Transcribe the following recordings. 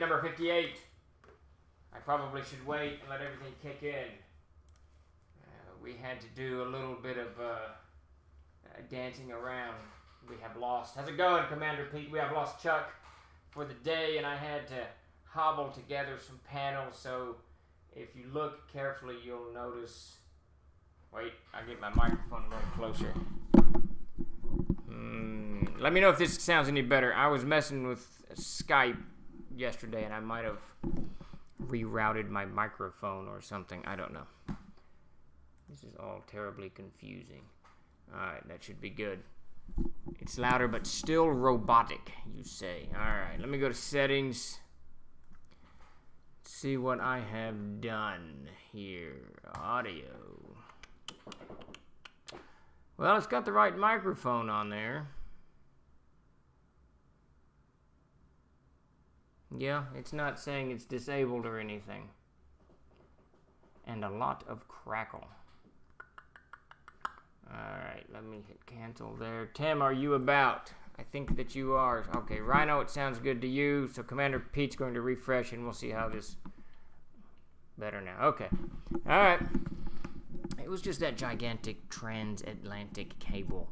Number 58. I probably should wait and let everything kick in. We had to do a little bit of dancing around. We have lost. How's it going, Commander Pete? We have lost Chuck for the day, and I had to hobble together some panels. So if you look carefully, you'll notice. Wait, I'll get my microphone a little closer. Let me know if this sounds any better. I was messing with Skype yesterday, and I might have rerouted my microphone or something. I don't know. This is all terribly confusing. Alright, that should be good. It's louder, but still robotic, you say. Alright, let me go to settings. See what I have done here. Audio. Well, it's got the right microphone on there. Yeah, it's not saying it's disabled or anything. And a lot of crackle. Alright, let me hit cancel there. Tim, are you about? I think that you are. Okay, Rhino, it sounds good to you. So Commander Pete's going to refresh and we'll see how this... Better now. Okay. Alright. It was just that gigantic transatlantic cable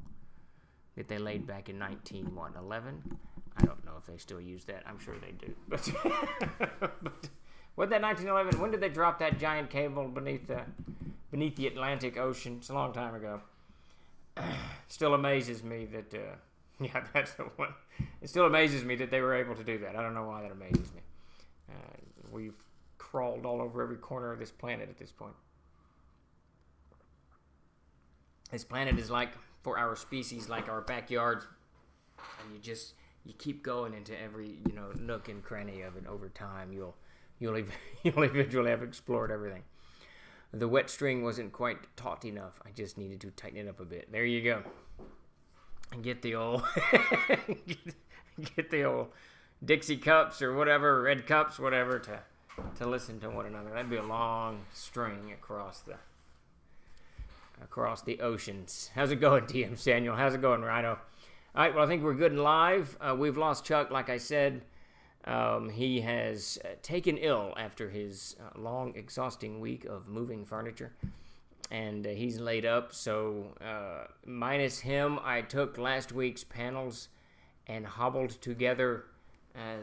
that they laid back in 1911. I don't know if they still use that. I'm sure they do. But what that 1911? When did they drop that giant cable beneath the Atlantic Ocean? It's a long time ago. Still amazes me that yeah, that's the one. It still amazes me that they were able to do that. I don't know why that amazes me. We've crawled all over every corner of this planet at this point. This planet is like, for our species, like our backyards, and you keep going into every nook and cranny of it. Over time, you'll eventually have explored everything. The wet string wasn't quite taut enough. I just needed to tighten it up a bit. There you go. And get the old get the old Dixie cups or whatever, red cups, whatever, to listen to one another. That'd be a long string across the oceans. How's it going, TM Samuel? How's it going, Rhino? All right, well, I think we're good and live. We've lost Chuck, like I said. He has taken ill after his long, exhausting week of moving furniture, and he's laid up. So, minus him, I took last week's panels and hobbled together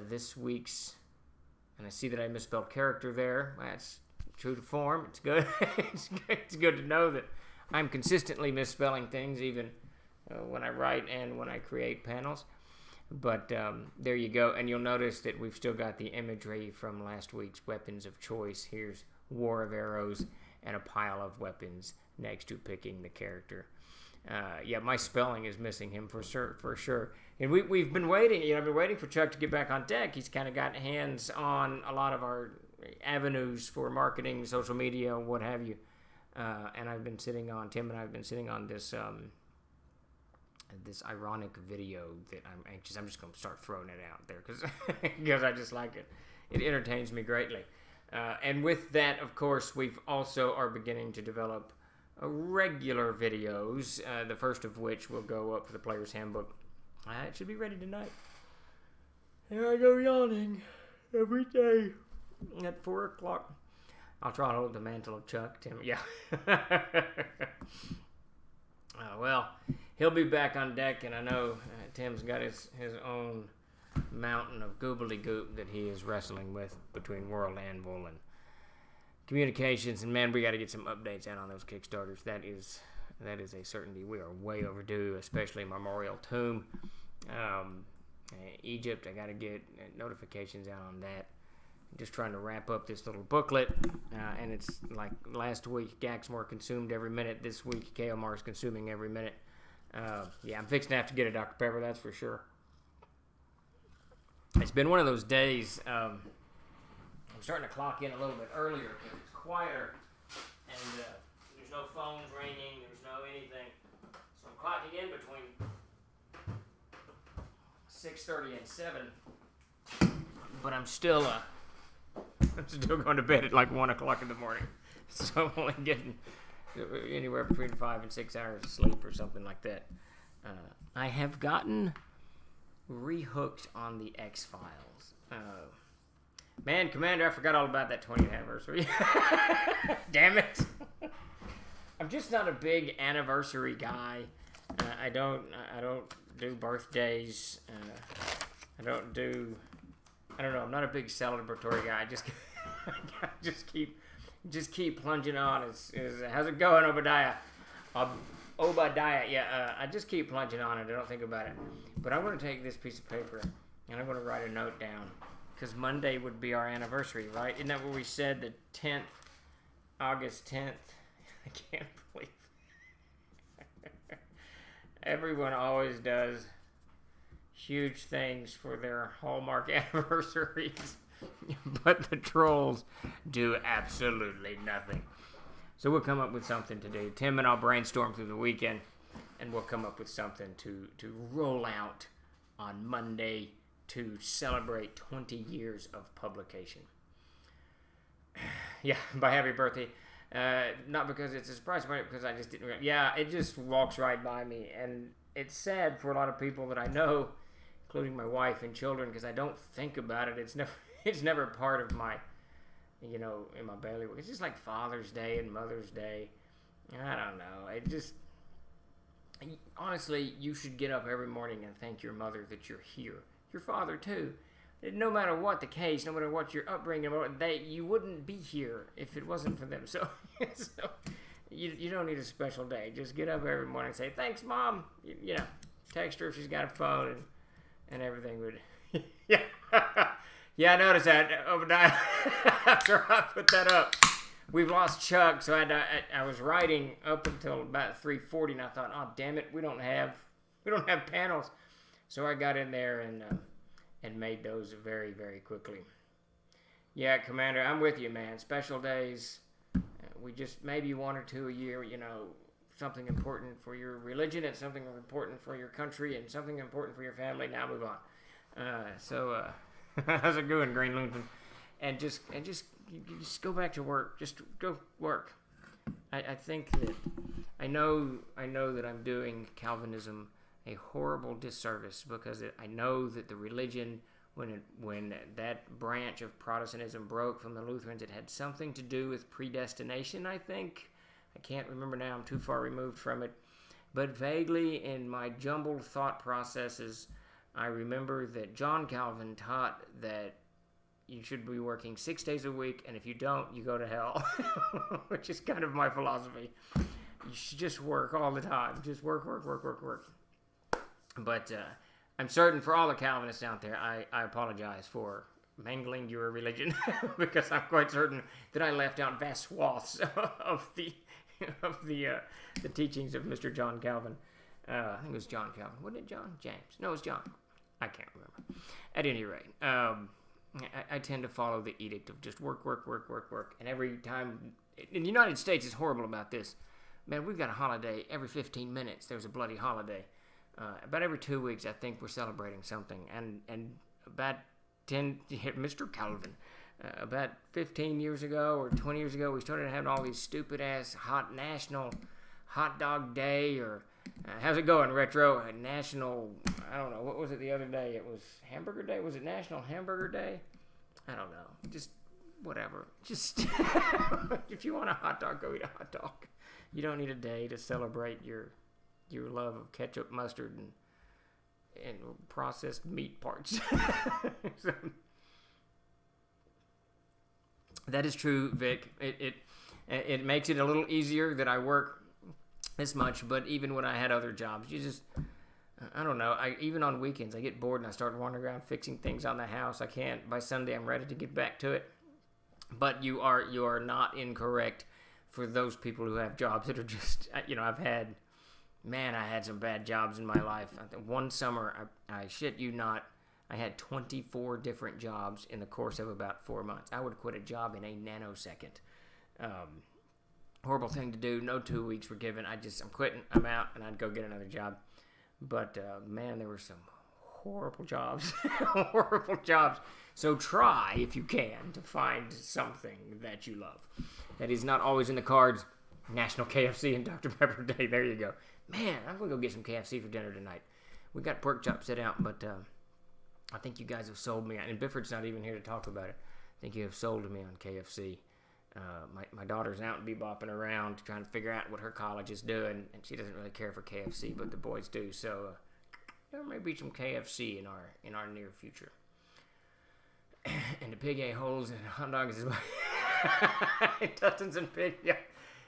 this week's, and I see that I misspelled character there. That's true to form. It's good. It's good to know that I'm consistently misspelling things, even when I write and when I create panels. But there you go. And you'll notice that we've still got the imagery from last week's weapons of choice. Here's War of Arrows and a pile of weapons next to picking the character. Yeah, my spelling is missing him for sure. And we've been waiting. I've been waiting for Chuck to get back on deck. He's kind of got hands on a lot of our avenues for marketing, social media, what have you. And Tim and I have been sitting on this ironic video that I'm just going to start throwing it out there because I just like it. It entertains me greatly. And with that, of course, we've also are beginning to develop regular videos, the first of which will go up for the Player's Handbook. It should be ready tonight. Here I go yawning every day at 4 o'clock. I'll try to hold the mantle of Chuck, Tim. Yeah. Well, he'll be back on deck, and I know Tim's got his own mountain of goobly-goop that he is wrestling with between World Anvil and communications. And, man, we got to get some updates out on those Kickstarters. That is a certainty. We are way overdue, especially Memorial Tomb. Egypt, I got to get notifications out on that. Just trying to wrap up this little booklet, and it's like last week, Gaxmore consumed every minute. This week, Kaomar is consuming every minute. Yeah, I'm fixing to have to get a Dr. Pepper, that's for sure. It's been one of those days. I'm starting to clock in a little bit earlier because it's quieter, and there's no phones ringing, there's no anything. So I'm clocking in between 6:30 and 7, but I'm still going to bed at like 1 o'clock in the morning. So I'm only getting anywhere between 5 and 6 hours of sleep or something like that. I have gotten rehooked on the X-Files. Man, Commander, I forgot all about that 20th anniversary. Damn it. I'm just not a big anniversary guy. I don't do birthdays. I don't know. I'm not a big celebratory guy. I just keep plunging on. How's it going, Obadiah? Obadiah. Yeah. I just keep plunging on and I don't think about it. But I'm going to take this piece of paper and I'm going to write a note down because Monday would be our anniversary, right? Isn't that what we said? The 10th, August 10th. I can't believe it. Everyone always does huge things for their Hallmark anniversaries, but the trolls do absolutely nothing. So we'll come up with something to do. Tim and I'll brainstorm through the weekend, and we'll come up with something to roll out on Monday to celebrate 20 years of publication. Yeah, by happy birthday. Not because it's a surprise, but because I just didn't. Yeah, it just walks right by me, and it's sad for a lot of people that I know, including my wife and children, because I don't think about it. It's never part of my, in my bailiwick. It's just like Father's Day and Mother's Day. I don't know. Honestly, you should get up every morning and thank your mother that you're here. Your father too. No matter what the case, no matter what your upbringing, you wouldn't be here if it wasn't for them. So, you don't need a special day. Just get up every morning and say, thanks, Mom. Text her if she's got a phone and everything would. Yeah. Yeah, I noticed that, Obadiah. After I put that up. We've lost Chuck, so I was writing up until about 3:40, and I thought, oh, damn it, we don't have panels. So I got in there and made those very, very quickly. Yeah, Commander, I'm with you, man. Special days, we just maybe one or two a year, something important for your religion and something important for your country and something important for your family. Now move on. How's it going, Green Loonton? And just go back to work. Just go work. I think that I know that I'm doing Calvinism a horrible disservice because I know that the religion, when that branch of Protestantism broke from the Lutherans, it had something to do with predestination, I think. I can't remember now. I'm too far removed from it. But vaguely in my jumbled thought processes, I remember that John Calvin taught that you should be working 6 days a week, and if you don't, you go to hell, which is kind of my philosophy. You should just work all the time. Just work. But I'm certain for all the Calvinists out there, I apologize for mangling your religion because I'm quite certain that I left out vast swaths of the teachings of Mr. John Calvin. I think it was John Calvin. Wasn't it John? James. No, it was John. I can't remember. At any rate, I tend to follow the edict of just work. And every time, in the United States, it's horrible about this. Man, we've got a holiday every 15 minutes. There's a bloody holiday. About every 2 weeks, I think we're celebrating something. And about Mr. Calvin, about 15 years ago or 20 years ago, we started having all these stupid-ass National Hot Dog Day or how's it going, Retro? National, I don't know, what was it the other day? It was Hamburger Day? Was it National Hamburger Day? I don't know. Just whatever. Just, if you want a hot dog, go eat a hot dog. You don't need a day to celebrate your love of ketchup, mustard, and processed meat parts. So, that is true, Vic. It makes it a little easier that I work this much, but even when I had other jobs, I don't know. Even on weekends, I get bored and I start wandering around fixing things on the house. I can't. By Sunday, I'm ready to get back to it. But you are not incorrect for those people who have jobs that are just, I've had, I had some bad jobs in my life. One summer, I shit you not, I had 24 different jobs in the course of about 4 months. I would quit a job in a nanosecond. Horrible thing to do. No 2 weeks were given. I'm quitting. I'm out, and I'd go get another job. But, there were some horrible jobs. Horrible jobs. So try, if you can, to find something that you love. That is not always in the cards. National KFC and Dr. Pepper Day. There you go. Man, I'm going to go get some KFC for dinner tonight. We got pork chops set out, but I think you guys have sold me. And Bifford's not even here to talk about it. think you have sold me on KFC. My daughter's out and bebopping around trying to figure out what her college is doing, and she doesn't really care for KFC, but the boys do. So there may be some KFC in our near future. And the pig a-holes and hot dogs is intestines and pig.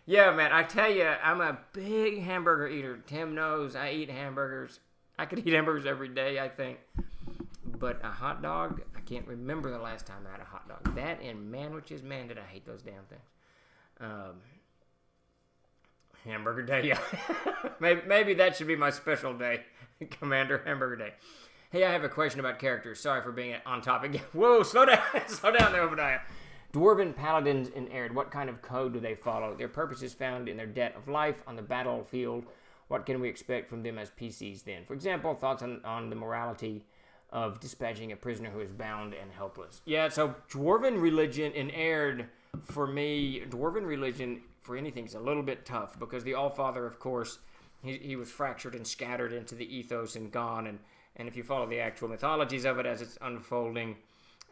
Yeah, man. I tell you, I'm a big hamburger eater. Tim knows I eat hamburgers. I could eat hamburgers every day, I think. But a hot dog, I can't remember the last time I had a hot dog. That and manwiches, man, did I hate those damn things. Hamburger day, yeah. maybe that should be my special day, Commander Hamburger Day. Hey, I have a question about characters. Sorry for being on topic. Whoa, slow down there, Obadiah. Dwarven paladins in Erd, what kind of code do they follow? Their purpose is found in their debt of life on the battlefield. What can we expect from them as PCs then? For example, thoughts on the morality of dispatching a prisoner who is bound and helpless. Yeah, so Dwarven religion in Erd, for me, Dwarven religion for anything is a little bit tough because the Allfather, of course, he was fractured and scattered into the ethos and gone. And if you follow the actual mythologies of it as it's unfolding,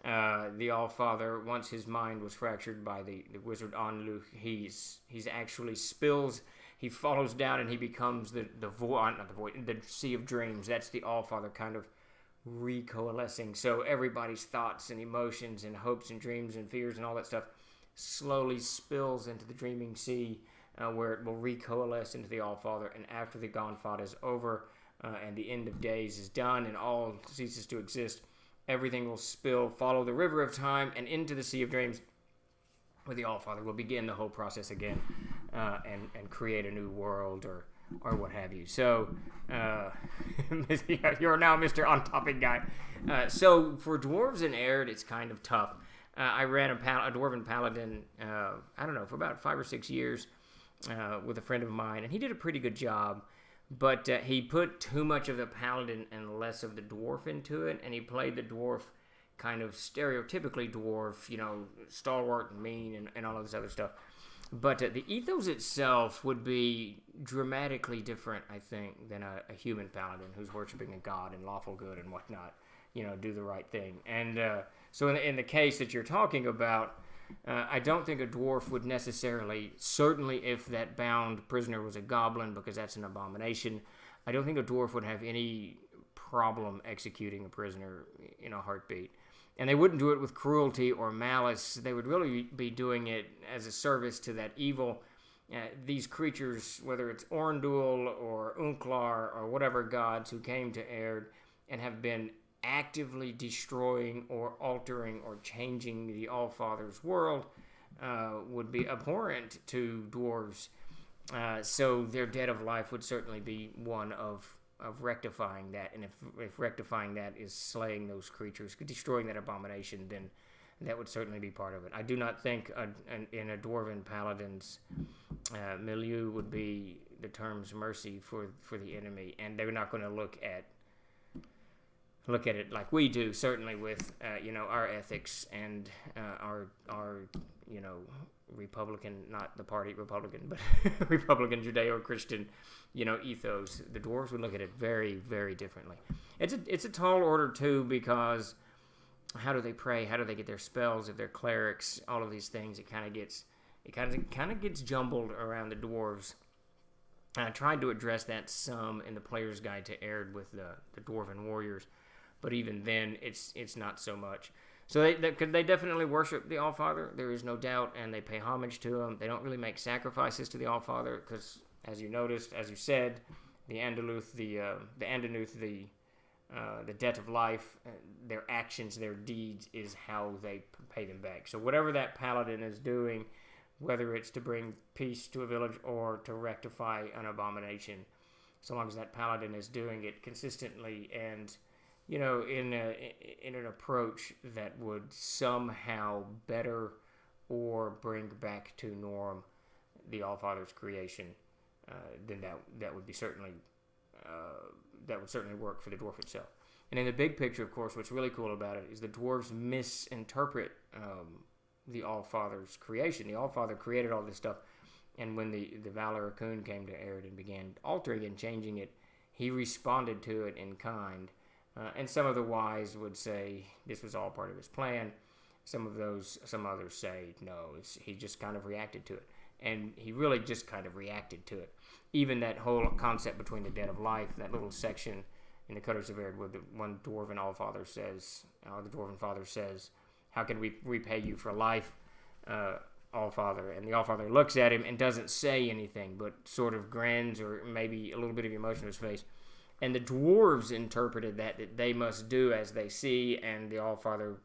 the Allfather, once his mind was fractured by the wizard Onluch, he's actually spills. He follows down and he becomes the Sea of Dreams. That's the Allfather kind of recoalescing. So everybody's thoughts and emotions and hopes and dreams and fears and all that stuff slowly spills into the Dreaming Sea, where it will recoalesce into the Allfather. And after the Gonfad is over and the end of days is done and all ceases to exist, everything will follow the river of time and into the Sea of Dreams, where the Allfather will begin the whole process again and create a new world or what have you. So, you're now Mr. On-Topic Guy. So, for Dwarves in Erd, it's kind of tough. I ran a Dwarven Paladin, I don't know, for about 5 or 6 years with a friend of mine, and he did a pretty good job, but he put too much of the Paladin and less of the Dwarf into it, and he played the Dwarf kind of stereotypically Dwarf, stalwart and mean and all of this other stuff. But the ethos itself would be dramatically different, I think, than a human paladin who's worshiping a god and lawful good and whatnot, do the right thing. And so in the case that you're talking about, I don't think a dwarf would necessarily, certainly if that bound prisoner was a goblin, because that's an abomination, I don't think a dwarf would have any problem executing a prisoner in a heartbeat. And they wouldn't do it with cruelty or malice. They would really be doing it as a service to that evil. These creatures, whether it's Orndul or Unklar or whatever gods who came to Erd and have been actively destroying or altering or changing the Allfather's world, would be abhorrent to dwarves. So their debt of life would certainly be one of rectifying that, and if rectifying that is slaying those creatures, destroying that abomination, then that would certainly be part of it. I do not think in a Dwarven Paladin's milieu would be the terms mercy for the enemy, and they're not going to look at it like we do, certainly with our ethics and our Republican, not the party Republican, but Republican Judeo-Christian, ethos. The dwarves would look at it very, very differently. It's a tall order too, because how do they pray? How do they get their spells? If they're clerics, all of these things, it kind of gets jumbled around the dwarves. And I tried to address that some in the Player's Guide to Erd with the dwarven warriors, but even then, it's not so much. So they definitely worship the Allfather, there is no doubt, and they pay homage to him. They don't really make sacrifices to the Allfather because, as you noticed, as you said, the Andaluth, the debt of life, their actions, their deeds is how they pay them back. So whatever that paladin is doing, whether it's to bring peace to a village or to rectify an abomination, so long as that paladin is doing it consistently and in an approach that would somehow better or bring back to norm the Allfather's creation, then that would certainly work for the dwarf itself. And in the big picture, of course, what's really cool about it is the dwarves misinterpret the Allfather's creation. The Allfather created all this stuff, and when the Valar Raccoon came to Erd and began altering and changing it, he responded to it in kind. And some of the wise would say this was all part of his plan. some others say no. He just kind of reacted to it, and he really just kind of reacted to it. Even that whole concept between the dead of life, that little section in the Cutters of Erd, where the one dwarven Allfather says, the dwarven father says, "How can we repay you for life, Allfather?" And the Allfather looks at him and doesn't say anything, but sort of grins or maybe a little bit of emotion in his face. And the dwarves interpreted that they must do as they see, and the Allfather,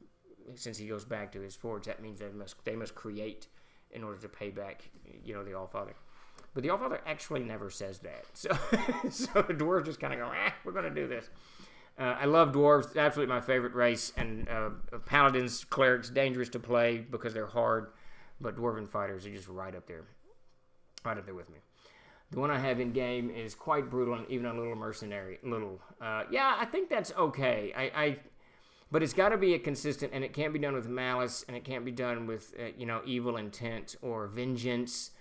since he goes back to his forge, that means they must create in order to pay back, the Allfather. But the Allfather actually never says that. So the dwarves just kind of go, we're going to do this. I love dwarves. Absolutely my favorite race. And paladins, clerics, dangerous to play because they're hard. But dwarven fighters are just right up there with me. The one I have in game is quite brutal and even a little mercenary. I think that's okay. But it's got to be a consistent, and it can't be done with malice, and it can't be done with evil intent or vengeance.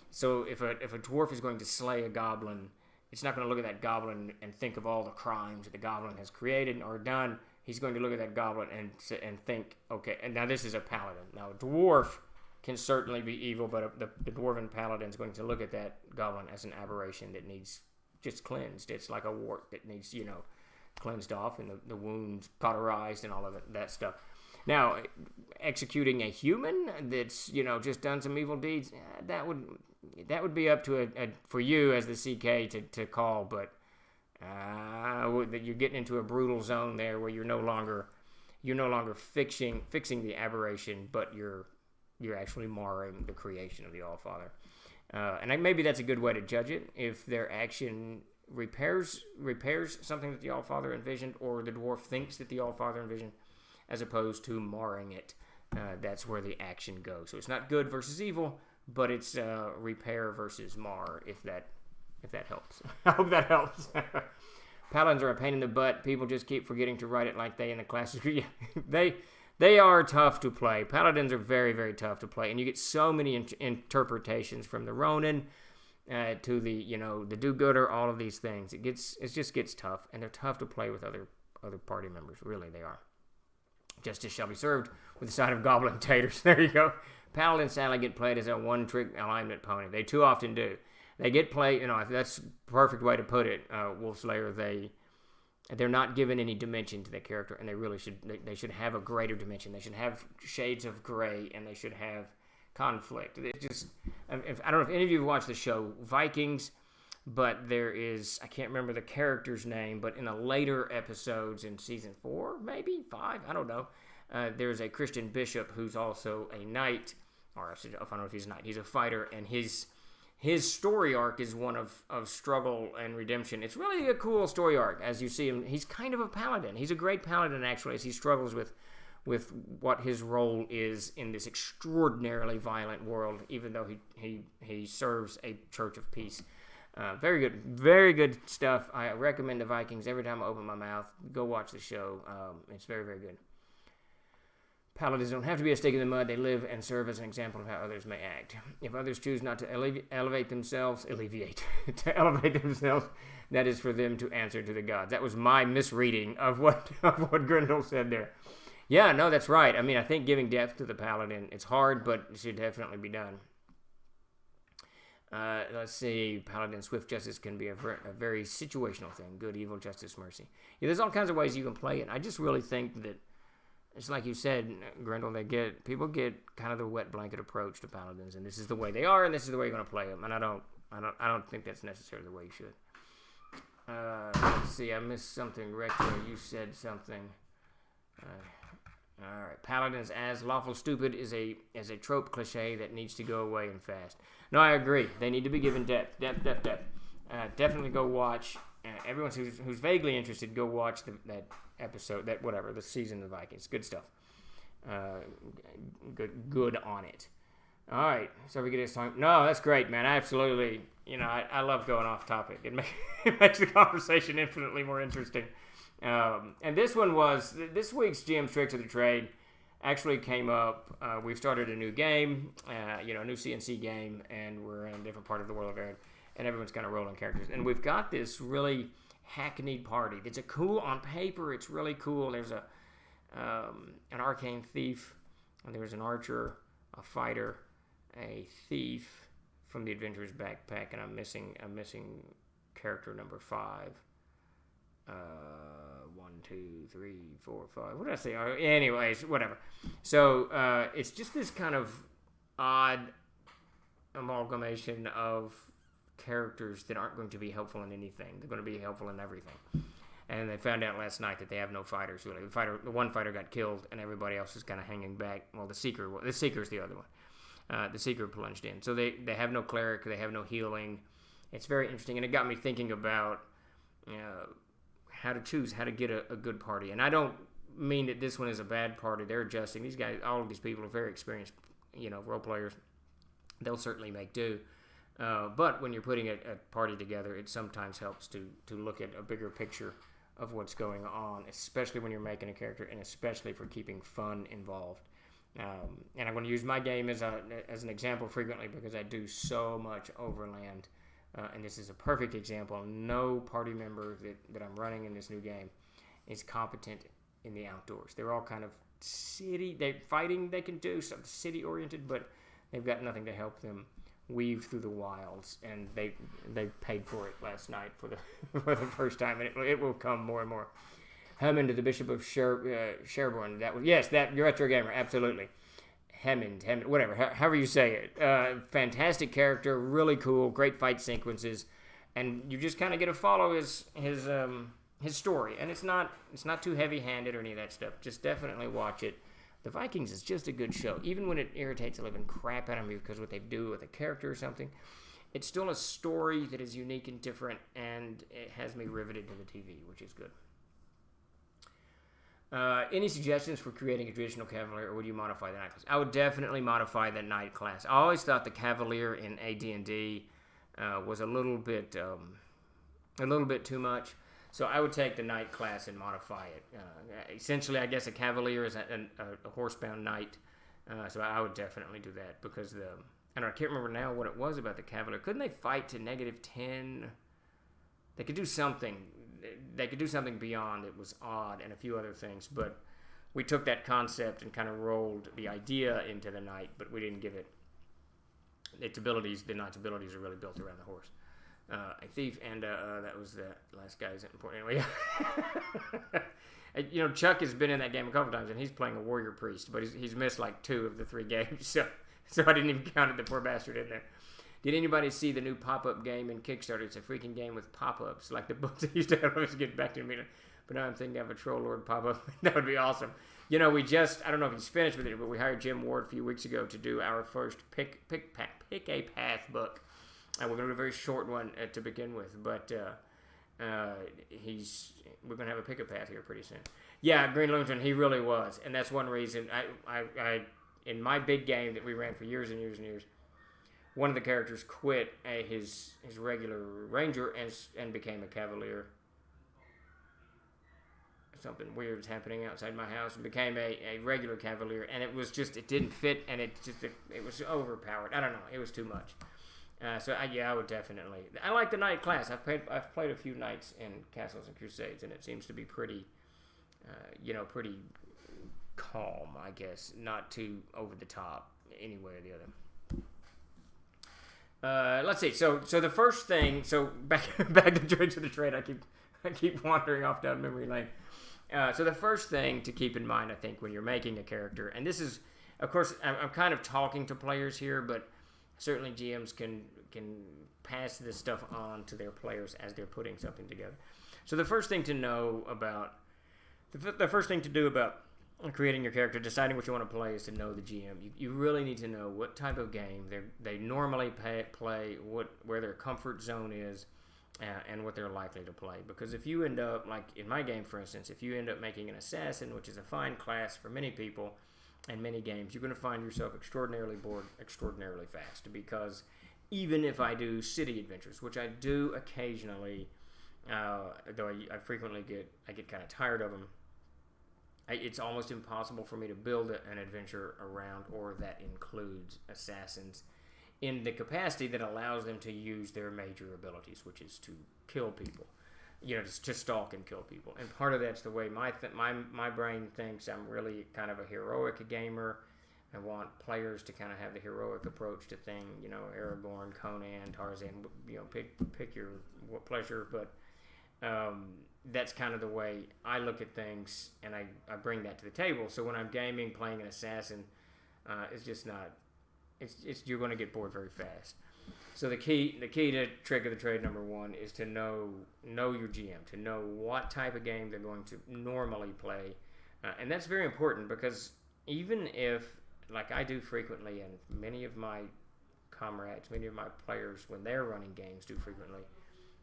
So if a dwarf is going to slay a goblin, it's not going to look at that goblin and think of all the crimes that the goblin has created or done. He's going to look at that goblin and think, okay, and now this is a paladin. Now a dwarf can certainly be evil, but the dwarven paladin is going to look at that goblin as an aberration that needs just cleansed. It's like a wart that needs, cleansed off and the wounds cauterized and all of that stuff. Now, executing a human that's, just done some evil deeds, that would be up to for you as the CK to call, but you're getting into a brutal zone there where you're no longer fixing the aberration, but you're actually marring the creation of the Allfather. And maybe that's a good way to judge it. If their action repairs something that the Allfather envisioned, or the dwarf thinks that the Allfather envisioned, as opposed to marring it, that's where the action goes. So it's not good versus evil, but it's repair versus mar, if that helps. I hope that helps. Paladins are a pain in the butt. People just keep forgetting to write it like they in the classes. They are tough to play. Paladins are very, very tough to play, and you get so many interpretations from the Ronin to the do-gooder, all of these things. It just gets tough, and they're tough to play with other party members. Really, they are. Justice shall be served with a side of goblin taters. There you go. Paladins sadly get played as a one-trick alignment pony. They too often do. They get played, that's the perfect way to put it, Wolfslayer. They're not given any dimension to their character, and they really should. They should have a greater dimension. They should have shades of gray, and they should have conflict. I don't know if any of you have watched the show Vikings, but there is, I can't remember the character's name, but in the later episodes in season 4, maybe 5, I don't know, there's a Christian bishop who's also a knight, or I don't know if he's a knight. He's a fighter, and his story arc is one of struggle and redemption. It's really a cool story arc as you see him. He's kind of a paladin. He's a great paladin, actually, as he struggles with what his role is in this extraordinarily violent world, even though he serves a church of peace. Very good stuff. I recommend the Vikings every time I open my mouth. Go watch the show. It's very, very good. Paladins don't have to be a stake in the mud. They live and serve as an example of how others may act. If others choose not to elevate themselves, that is for them to answer to the gods. That was my misreading of what Grendel said there. Yeah, no, that's right. I mean, I think giving depth to the paladin, it's hard, but it should definitely be done. Let's see. Paladin swift justice can be a very situational thing. Good, evil, justice, mercy. Yeah, there's all kinds of ways you can play it. I just really think that it's like you said, Grendel, people get kind of the wet blanket approach to paladins, and this is the way they are, and this is the way you're going to play them. And I don't think that's necessarily the way you should. Let's see, I missed something. Rector, you said something. All right, paladins as lawful stupid is a trope cliche that needs to go away and fast. No, I agree. They need to be given depth. Definitely go watch. Everyone who's vaguely interested, go watch that episode, the season of the Vikings. Good stuff. Good on it. All right, so we get this time. No, that's great, man. Absolutely. I love going off topic. It makes the conversation infinitely more interesting. And this week's GM's Tricks of the Trade actually came up. We've started a new game, a new CNC game, and we're in a different part of the world of Aaron, and everyone's kind of rolling characters. And we've got this really hackneyed party. It's on paper, it's really cool. There's an arcane thief And there's an archer, a fighter, a thief from the Adventurer's Backpack, and I'm missing character number 5. 1, 2, 3, 4, 5. What did I say? Anyways, whatever. So it's just this kind of odd amalgamation of characters that aren't going to be helpful in anything. They're going to be helpful in everything. And they found out last night that they have no fighters, really. The one fighter got killed, and everybody else is kind of hanging back. Well, the Seeker's the other one. The Seeker plunged in. So they have no cleric, they have no healing. It's very interesting, and it got me thinking about how to choose, how to get a good party. And I don't mean that this one is a bad party. They're adjusting. These guys, all of these people are very experienced, role players. They'll certainly make do. But when you're putting a party together, it sometimes helps to look at a bigger picture of what's going on, especially when you're making a character, and especially for keeping fun involved. And I'm going to use my game as an example frequently because I do so much overland, and this is a perfect example. No party member that I'm running in this new game is competent in the outdoors. They're all kind of fighting they can do, some city-oriented, but they've got nothing to help them weave through the wilds, and they paid for it last night for the first time, and it will come more and more. Hammond, the Bishop of Sherborne. That you're retro gamer, absolutely. Hammond, whatever, however you say it. Fantastic character, really cool, great fight sequences, and you just kind of get to follow his story, and it's not too heavy-handed or any of that stuff. Just definitely watch it. The Vikings is just a good show. Even when it irritates the living crap out of me because what they do with a character or something, it's still a story that is unique and different, and it has me riveted to the TV, which is good. Any suggestions for creating a traditional Cavalier, or would you modify the Knight class? I would definitely modify the Knight class. I always thought the Cavalier in AD&D was a little bit too much. So I would take the Knight class and modify it. Essentially, I guess a Cavalier is a horsebound knight. So I would definitely do that because I can't remember now what it was about the Cavalier. Couldn't they fight to -10? They could do something. They could do something beyond. It was odd and a few other things. But we took that concept and kind of rolled the idea into the knight, but we didn't give it its abilities. The knight's abilities are really built around the horse. A thief, and that was the last guy. Isn't important anyway. Chuck has been in that game a couple times, and he's playing a warrior priest, but he's missed like 2 of the 3 games, so I didn't even count the poor bastard in there. Did anybody see the new pop-up game in Kickstarter? It's a freaking game with pop-ups, like the books that used to have. Always get back to me, but now I'm thinking of a Troll Lord pop-up. That would be awesome. I don't know if he's finished with it, but we hired Jim Ward a few weeks ago to do our first pick a path book. We're going to do a very short one to begin with, but we're going to have a pick-a-path here pretty soon. Yeah, Green Lantern, he really was, and that's one reason I in my big game that we ran for years and years and years, one of the characters quit his regular ranger and became a Cavalier. Something weird is happening outside my house, and became a regular Cavalier, and it didn't fit, and it was overpowered. I don't know, it was too much. I would definitely. I like the Knight class. I've played a few Knights in Castles and Crusades, and it seems to be pretty, pretty calm, I guess. Not too over the top, any way or the other. Let's see. So the first thing. So back to Trades of the Trade. I keep wandering off down memory lane. So the first thing to keep in mind, I think, when you're making a character, and this is, of course, I'm kind of talking to players here, but certainly GMs can pass this stuff on to their players as they're putting something together. So the first thing to know about, the first thing to do about creating your character, deciding what you want to play, is to know the GM. You really need to know what type of game they normally play, where their comfort zone is, and what they're likely to play. Because if you end up, like in my game, for instance, if you end up making an assassin, which is a fine class for many people, and many games, you're going to find yourself extraordinarily bored extraordinarily fast, because even if I do city adventures, which I do occasionally, though I frequently get kind of tired of them, it's almost impossible for me to build an adventure around or that includes assassins in the capacity that allows them to use their major abilities, which is to kill people. Just to stalk and kill people. And part of that's the way my brain thinks. I'm really kind of a heroic gamer. I want players to kind of have the heroic approach to things, Aragorn, Conan, Tarzan, pick your pleasure, but that's kind of the way I look at things, and I bring that to the table. So when I'm gaming, playing an assassin, it's just not, you're going to get bored very fast. So the key to trick of the trade number one is to know your GM, to know what type of game they're going to normally play, and that's very important because even if, like I do frequently, and many of my comrades, many of my players, when they're running games, do frequently,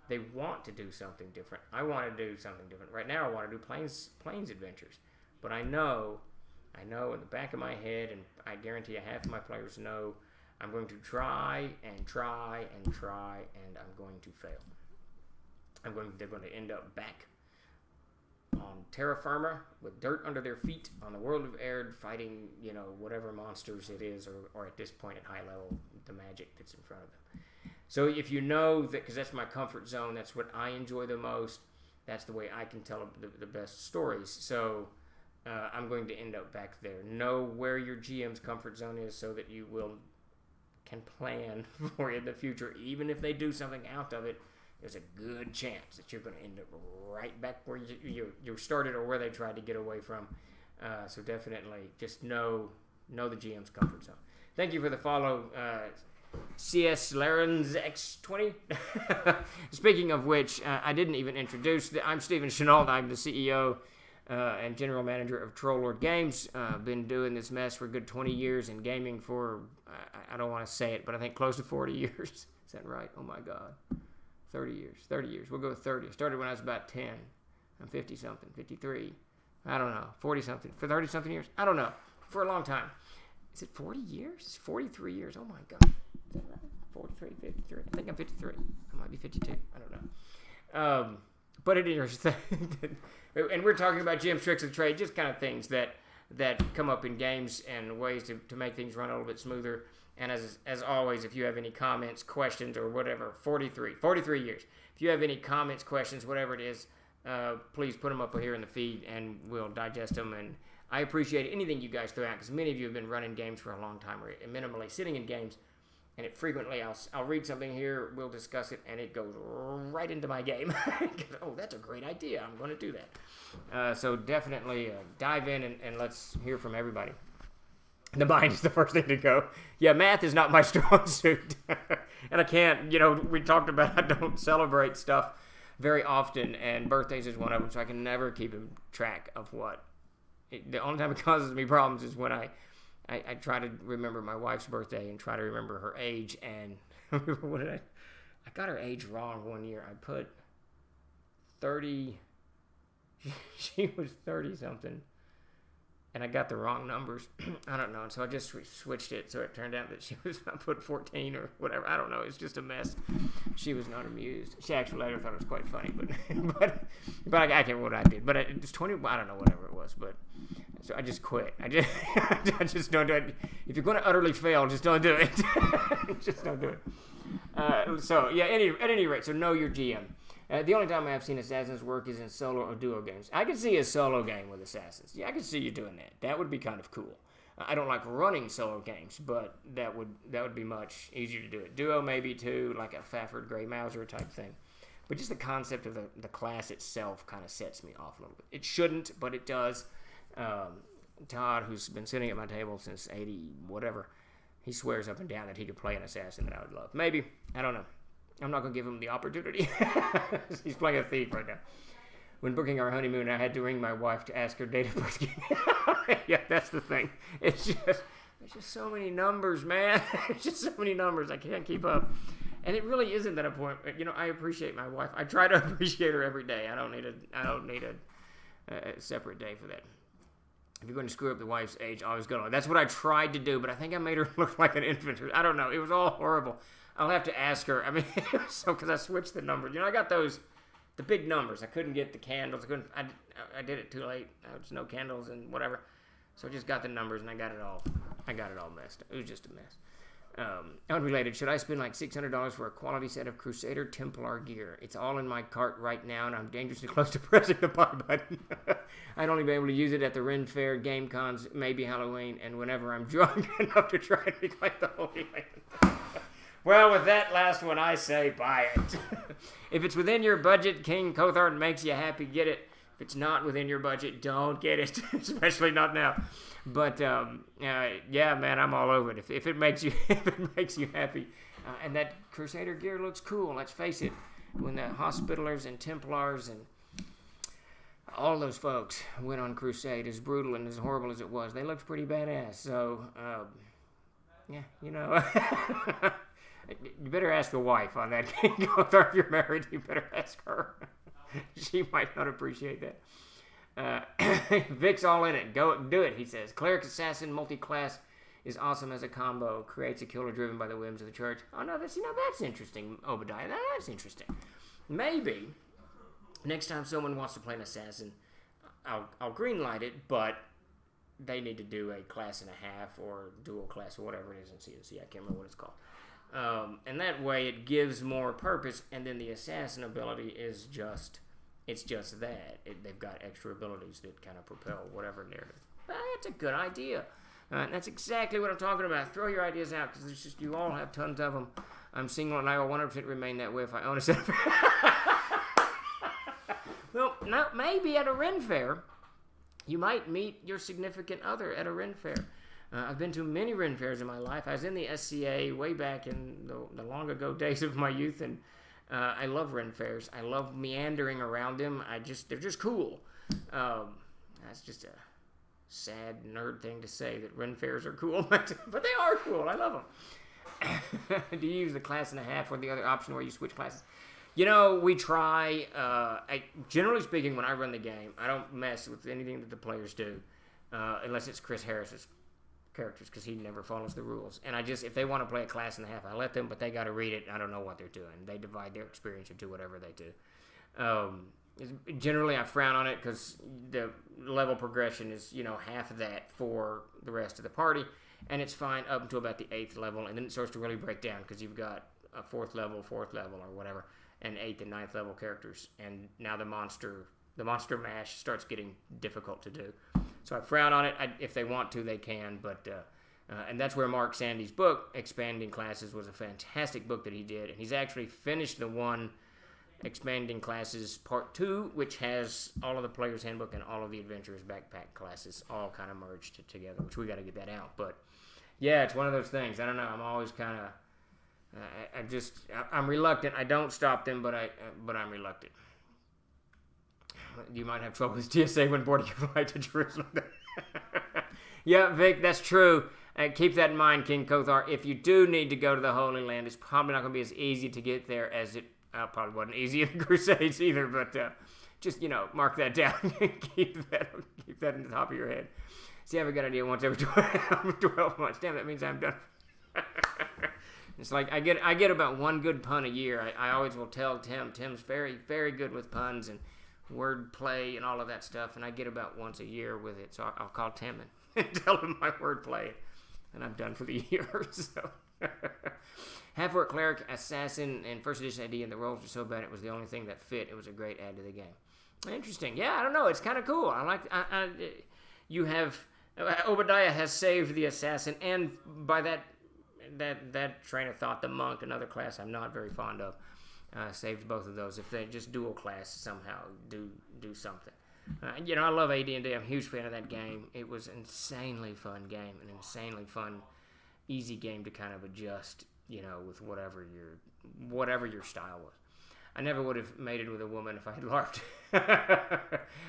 they want to do something different. I want to do something different. Right now, I want to do plains adventures, but I know in the back of my head, and I guarantee half of my players know, I'm going to try and try and try, and I'm going to fail. They're going to end up back on terra firma with dirt under their feet on the world of Erd, fighting whatever monsters it is, or at this point at high level, the magic that's in front of them. So if you know that, because that's my comfort zone, that's what I enjoy the most, that's the way I can tell the best stories. So I'm going to end up back there. Know where your GM's comfort zone is so that you can plan for in the future. Even if they do something out of it, there's a good chance that you're going to end up right back where you started or where they tried to get away from. So definitely just know the GM's comfort zone. Thank you for the follow, CS Larens X20. Speaking of which, I didn't even introduce. I'm Stephen Chenault. I'm the CEO and general manager of Troll Lord Games. Been doing this mess for a good 20 years and gaming for, I don't want to say it, but I think close to 40 years. Is that right? Oh my God. 30 years. We'll go with 30. I started when I was about 10. I'm 50-something, 53. I don't know. 40-something. For 30-something years? I don't know. For a long time. Is it 40 years? It's 43 years. Oh my God. Is that right? 43, 53. I think I'm 53. I might be 52. I don't know. But it is. And we're talking about GM's tricks of the trade, just kind of things that come up in games and ways to make things run a little bit smoother. And as always, if you have any comments, questions, or whatever, 43 years. If you have any comments, questions, whatever it is, please put them up here in the feed, and we'll digest them. And I appreciate anything you guys throw out, because many of you have been running games for a long time, or minimally sitting in games, and it frequently, I'll read something here, we'll discuss it, and it goes right into my game. Oh, that's a great idea. I'm going to do that. So definitely dive in, and let's hear from everybody. The mind is the first thing to go. Yeah, math is not my strong suit. And I can't, we talked about I don't celebrate stuff very often, and birthdays is one of them, so I can never keep track of what. The only time it causes me problems is when I try to remember my wife's birthday and try to remember her age, and what did I got her age wrong one year. I put 30, she was 30-something. And I got the wrong numbers. I don't know. And so I just switched it. So it turned out that I put 14 or whatever. I don't know. It's just a mess. She was not amused. She actually later thought it was quite funny. But I can't remember what I did. But it was 20. I don't know, whatever it was. But so I just quit. I just don't do it. If you're going to utterly fail, just don't do it. Just don't do it. So, yeah, at any rate, so know your GM. The only time I've seen Assassins work is in solo or duo games. I could see a solo game with Assassins. Yeah, I could see you doing that. That would be kind of cool. I don't like running solo games, but that would be much easier to do it. Duo maybe too, like a Fafhrd Grey Mouser type thing. But just the concept of the class itself kind of sets me off a little bit. It shouldn't, but it does. Todd, who's been sitting at my table since 80 whatever, he swears up and down that he could play an assassin that I would love. Maybe. I don't know. I'm not going to give him the opportunity. He's playing a thief right now. When booking our honeymoon, I had to ring my wife to ask her date of birth. Yeah, that's the thing. There's just so many numbers, man. It's just so many numbers. I can't keep up. And it really isn't that important. I appreciate my wife. I try to appreciate her every day. I don't need a separate day for that. If you're going to screw up the wife's age, always go on. That's what I tried to do, but I think I made her look like an infant. I don't know. It was all horrible. I'll have to ask her. I mean, so because I switched the numbers. I got the big numbers. I couldn't get the candles. I did it too late. There was no candles and whatever. So I just got the numbers and I got it all messed up. It was just a mess. Unrelated, should I spend like $600 for a quality set of Crusader Templar gear? It's all in my cart right now, and I'm dangerously close to pressing the buy button. I'd only be able to use it at the Ren Fair, Game Cons, maybe Halloween, and whenever I'm drunk enough to try and reclaim the Holy Land. Well, with that last one, I say buy it. If it's within your budget, King Kothar, makes you happy, get it. If it's not within your budget, don't get it, especially not now. But yeah, man, I'm all over it. If it makes you happy, and that Crusader gear looks cool. Let's face it, when the Hospitallers and Templars and all those folks went on crusade, as brutal and as horrible as it was, they looked pretty badass. So yeah, you know, you better ask the wife on that. If you're married, you better ask her. She might not appreciate that. Vic's all in it. Go do it, he says. Cleric Assassin multi-class is awesome as a combo. Creates a killer driven by the whims of the church. Oh no, that's interesting, Obadiah. That's interesting. Maybe next time someone wants to play an assassin, I'll greenlight it, but they need to do a class and a half or dual class or whatever it is in CNC. I can't remember what it's called. And that way it gives more purpose, and then the assassin ability is just that. They've got extra abilities that kind of propel whatever narrative. That's a good idea. That's exactly what I'm talking about. Throw your ideas out, because you all have tons of them. I'm single, and I will 100% remain that way if I own a set of... Well, now, maybe at a Ren Fair, you might meet your significant other at a Ren Fair. I've been to many Ren Fairs in my life. I was in the SCA way back in the long ago days of my youth, and I love Ren Fairs. I love meandering around them. They're just cool. That's just a sad nerd thing to say, that Ren Fairs are cool, but they are cool. I love them. Do you use the class and a half or the other option where you switch classes? You know, we try. Generally speaking, when I run the game, I don't mess with anything that the players do, unless it's Chris Harris's characters, because he never follows the rules. And if they want to play a class and a half, I let them, but they got to read it. I don't know what they're doing. They divide their experience into whatever they do. Generally, I frown on it because the level progression is, half of that for the rest of the party, and it's fine up until about the 8th level, and then it starts to really break down because you've got a 4th level, or whatever, and 8th and 9th level characters, and now the monster mash starts getting difficult to do. So I frown on it. If they want to, they can, but and that's where Mark Sandy's book, Expanding Classes, was a fantastic book that he did, and he's actually finished the one, Expanding Classes Part 2, which has all of the Player's Handbook and all of the Adventurer's Backpack classes all kind of merged together, which we got to get that out. But yeah, it's one of those things. I don't know. I'm always kind of, I'm reluctant. I don't stop them, but I'm reluctant. You might have trouble with TSA when boarding your flight to Jerusalem. Yeah, Vic, that's true. Keep that in mind, King Kothar. If you do need to go to the Holy Land, it's probably not going to be as easy to get there as it probably wasn't easy in the Crusades either. But just mark that down. keep that in the top of your head. See, I have a good idea once every 12 months. Damn, that means I'm done. It's like I get about one good pun a year. I always will tell Tim. Tim's very, very good with puns and word play and all of that stuff, and I get about once a year with it. So I'll call Tim and tell him my word play, and I'm done for the year. So Half-Orc Cleric Assassin and First Edition AD, and the rolls were so bad it was the only thing that fit. It was a great add to the game. Interesting. Yeah, I don't know. It's kind of cool. I like. You have Obadiah has saved the assassin, and by that train of thought, the monk, another class I'm not very fond of, saved both of those. If they just dual class somehow, do something. I love AD&D. I'm a huge fan of that game. It was an insanely fun game, an insanely fun, easy game to kind of adjust, with whatever your style was. I never would have made it with a woman if I had LARPed.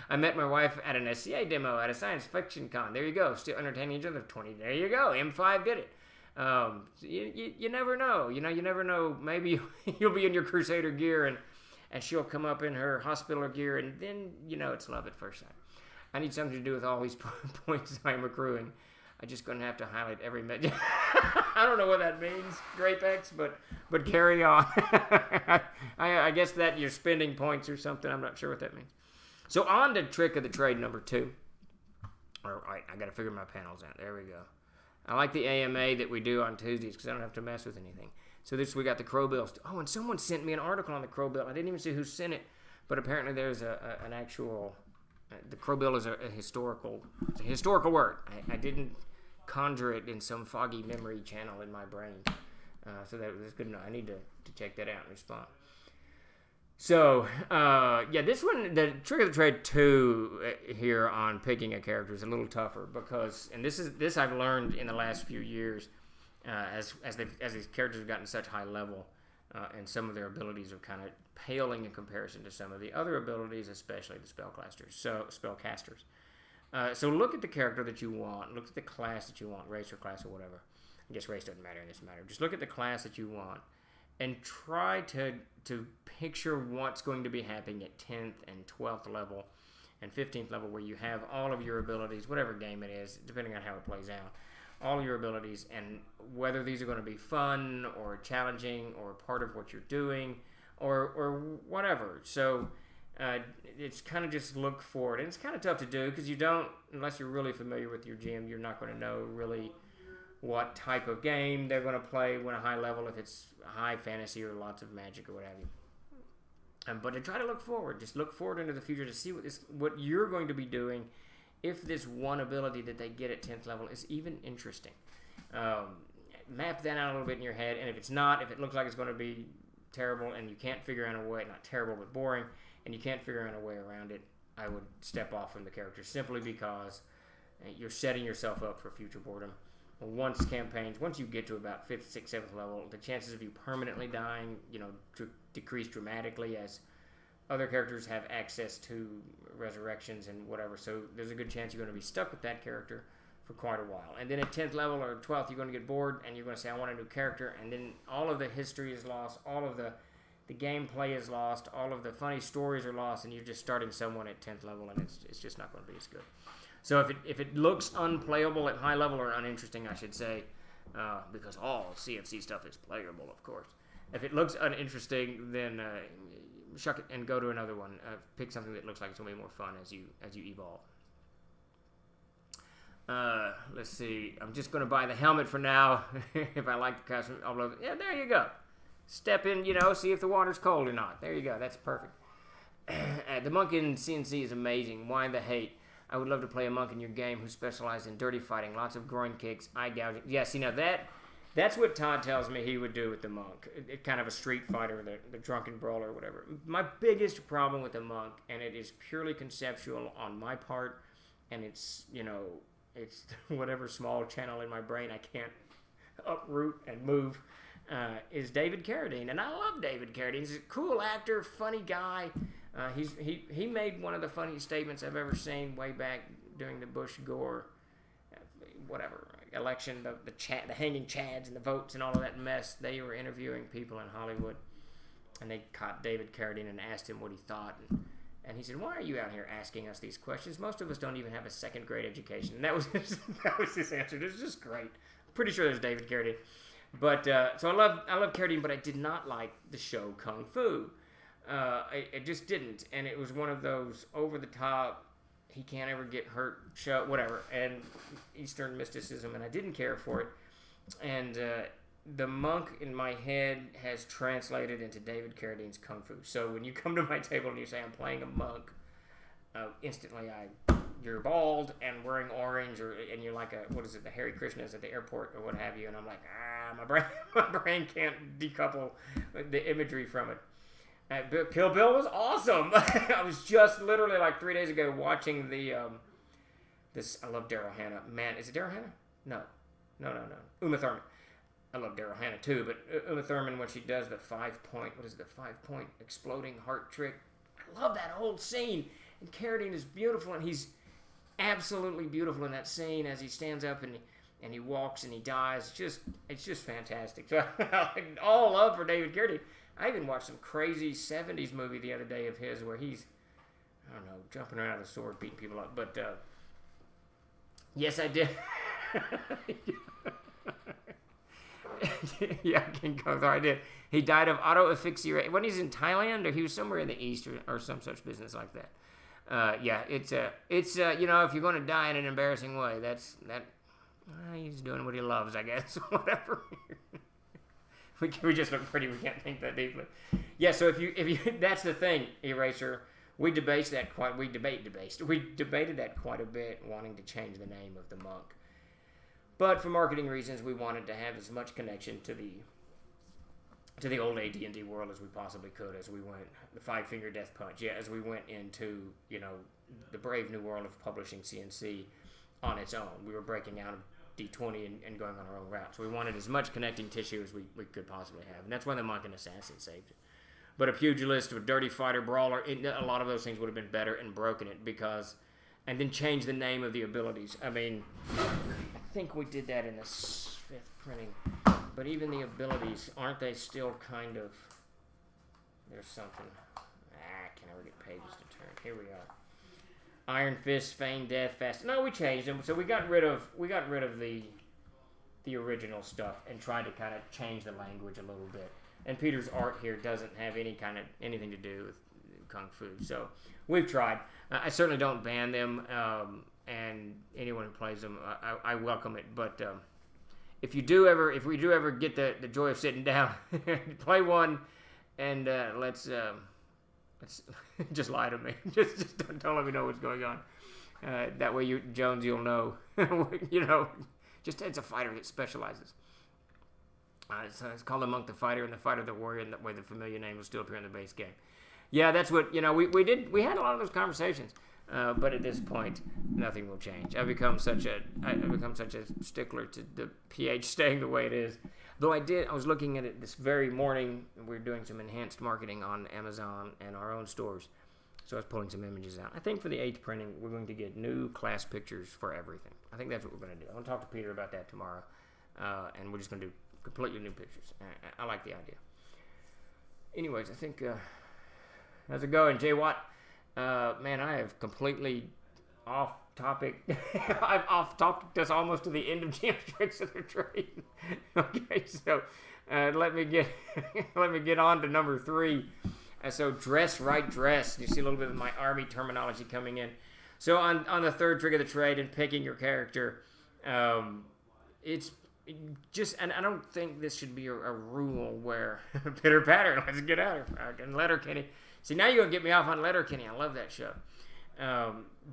I met my wife at an SCA demo at a science fiction con. There you go. Still entertaining each other. 20. There you go. M5 did it. You never know. You never know. Maybe you'll be in your Crusader gear and she'll come up in her Hospitaller gear, and then, it's love at first sight. I need something to do with all these points I'm accruing. I'm just going to have to highlight every I don't know what that means, Grapex, but carry on. I guess that you're spending points or something. I'm not sure what that means. So on to Trick of the Trade number 2. All right, I got to figure my panels out. There we go. I like the AMA that we do on Tuesdays because I don't have to mess with anything. So this we got the Crow Bill. Oh, and someone sent me an article on the Crow Bill. I didn't even see who sent it, but apparently there's an actual. The Crow Bill is a historical. It's a historical word. I didn't conjure it in some foggy memory channel in my brain. So that was good enough. I need to check that out and respond. So, this one, the Trick of the Trade 2 here on picking a character is a little tougher because, and this I've learned in the last few years, as these characters have gotten such high level, and some of their abilities are kind of paling in comparison to some of the other abilities, especially the spellcasters. So look at the character that you want, look at the class that you want, race or class or whatever. I guess race doesn't matter in this matter. Just look at the class that you want, and try to picture what's going to be happening at 10th and 12th level and 15th level, where you have all of your abilities, whatever game it is, depending on how it plays out, all of your abilities, and whether these are going to be fun or challenging or part of what you're doing or whatever. So it's kind of just look for it. And it's kind of tough to do because you don't, unless you're really familiar with your GM, you're not going to know really what type of game they're going to play when a high level, if it's high fantasy or lots of magic or what have you. But to try to look forward, just look forward into the future to see what you're going to be doing if this one ability that they get at 10th level is even interesting. Map that out a little bit in your head, and if it's not, if it looks like it's going to be terrible and you can't figure out a way, not terrible but boring, and you can't figure out a way around it, I would step off from the character simply because you're setting yourself up for future boredom. Once you get to about 5th, 6th, 7th level, the chances of you permanently dying, decrease dramatically as other characters have access to resurrections and whatever. So there's a good chance you're going to be stuck with that character for quite a while. And then at 10th level or 12th, you're going to get bored and you're going to say, I want a new character. And then all of the history is lost. All of the gameplay is lost. All of the funny stories are lost. And you're just starting someone at 10th level, and it's just not going to be as good. So if it looks unplayable at high level, or uninteresting, I should say, because all CFC stuff is playable, of course. If it looks uninteresting, then shuck it and go to another one. Pick something that looks like it's going to be more fun as you evolve. Let's see. I'm just going to buy the helmet for now. If I like the costume, yeah, there you go. Step in, see if the water's cold or not. There you go. That's perfect. The monk in CNC is amazing. Why the hate? I would love to play a monk in your game who specialized in dirty fighting, lots of groin kicks, eye gouging. Yes, that's what Todd tells me he would do with the monk. Kind of a street fighter, the drunken brawler or whatever. My biggest problem with the monk, and it is purely conceptual on my part, and it's whatever small channel in my brain I can't uproot and move, is David Carradine. And I love David Carradine. He's a cool actor, funny guy. He made one of the funniest statements I've ever seen way back during the Bush-Gore election, the hanging chads and the votes and all of that mess. They were interviewing people in Hollywood, and they caught David Carradine and asked him what he thought, and he said, "Why are you out here asking us these questions? Most of us don't even have a second grade education." And that was his answer. It was just great. I'm pretty sure there's David Carradine, but so I love Carradine, but I did not like the show Kung Fu. It just didn't, and it was one of those over-the-top, he can't ever get hurt show, whatever, and Eastern mysticism, and I didn't care for it. And the monk in my head has translated into David Carradine's Kung Fu. So when you come to my table and you say, I'm playing a monk, instantly you're bald and wearing orange, and you're like the Hare Krishnas at the airport or what have you, and I'm like, my brain can't decouple the imagery from it. Kill Bill was awesome. I was just literally like 3 days ago watching this. I love Daryl Hannah. Man, is it Daryl Hannah? No. Uma Thurman. I love Daryl Hannah too, but Uma Thurman, when she does the 5-point exploding heart trick, I love that whole scene. And Carradine is beautiful, and he's absolutely beautiful in that scene as he stands up and he walks and he dies. It's just fantastic. So all love for David Carradine. I even watched some crazy 70s movie the other day of his where he's, I don't know, jumping around with a sword, beating people up. But, yes, I did. Yeah, King Kong, I did. He died of auto asphyxiation. When he's in Thailand, or he was somewhere in the East or some such business like that. Yeah, it's if you're going to die in an embarrassing way, He's doing what he loves, I guess. Whatever. we just look pretty. We can't think that deeply. Yeah. So if you that's the thing, Eraser. We debated that quite a bit, wanting to change the name of the monk. But for marketing reasons, we wanted to have as much connection to the old AD&D world as we possibly could as we went, the Five Finger Death Punch, as we went into, the brave new world of publishing CNC on its own. We were breaking out of D20 and going on our own route. So we wanted as much connecting tissue as we could possibly have. And that's why the monk and assassin saved it. But a pugilist, a dirty fighter, brawler, a lot of those things would have been better and broken it and then change the name of the abilities. I mean, I think we did that in the 5th printing. But even the abilities, aren't they still kind of, there's something, I can never get pages to turn. Here we are. Iron Fist, Feign Death, Fast. No, we changed them. So we got rid of the original stuff and tried to kind of change the language a little bit. And Peter's art here doesn't have anything to do with Kung Fu. So we've tried. I certainly don't ban them, and anyone who plays them, I welcome it. But if we do ever get the joy of sitting down, play one, and let's just lie to me. Just don't let me know what's going on. That way, Jones, you'll know. Just it's a fighter that specializes. It's called the Monk the Fighter and the Fighter the Warrior, and that way the familiar name will still appear in the base game. Yeah, that's what, we did. We had a lot of those conversations, but at this point, nothing will change. I've become such a stickler to the PH staying the way it is. Though I was looking at it this very morning. We're doing some enhanced marketing on Amazon and our own stores. So I was pulling some images out. I think for the 8th printing, we're going to get new class pictures for everything. I think that's what we're going to do. I'm going to talk to Peter about that tomorrow, and we're just going to do completely new pictures. I like the idea. Anyways, I think, how's it going, Jay Watt? Man, I have completely off topic. I've off topic us almost to the end of GM Tricks of the Trade. Okay, so let me get on to number 3. So dress right dress. You see a little bit of my army terminology coming in. So on the 3rd trick of the trade and picking your character, it's just, and I don't think this should be a rule where pitter patter, let's get out of here. And Letterkenny. See, now you're going to get me off on Letterkenny. I love that show.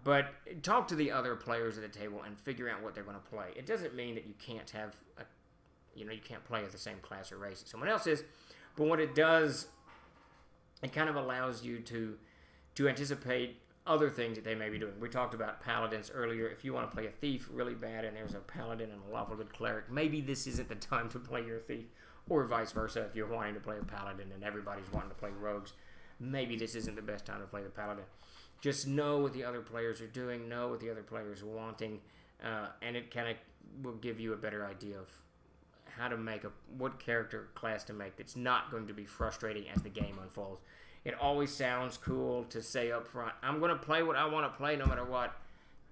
But talk to the other players at the table and figure out what they're going to play. It doesn't mean that you can't have you can't play with the same class or race that someone else is. But what it does, it kind of allows you to anticipate other things that they may be doing. We talked about paladins earlier. If you want to play a thief really bad and there's a paladin and a lawful good cleric, maybe this isn't the time to play your thief, or vice versa. If you're wanting to play a paladin and everybody's wanting to play rogues, maybe this isn't the best time to play the paladin. Just know what the other players are doing, know what the other players are wanting, and it kind of will give you a better idea of how to make what character class to make that's not going to be frustrating as the game unfolds. It always sounds cool to say up front, I'm going to play what I want to play no matter what.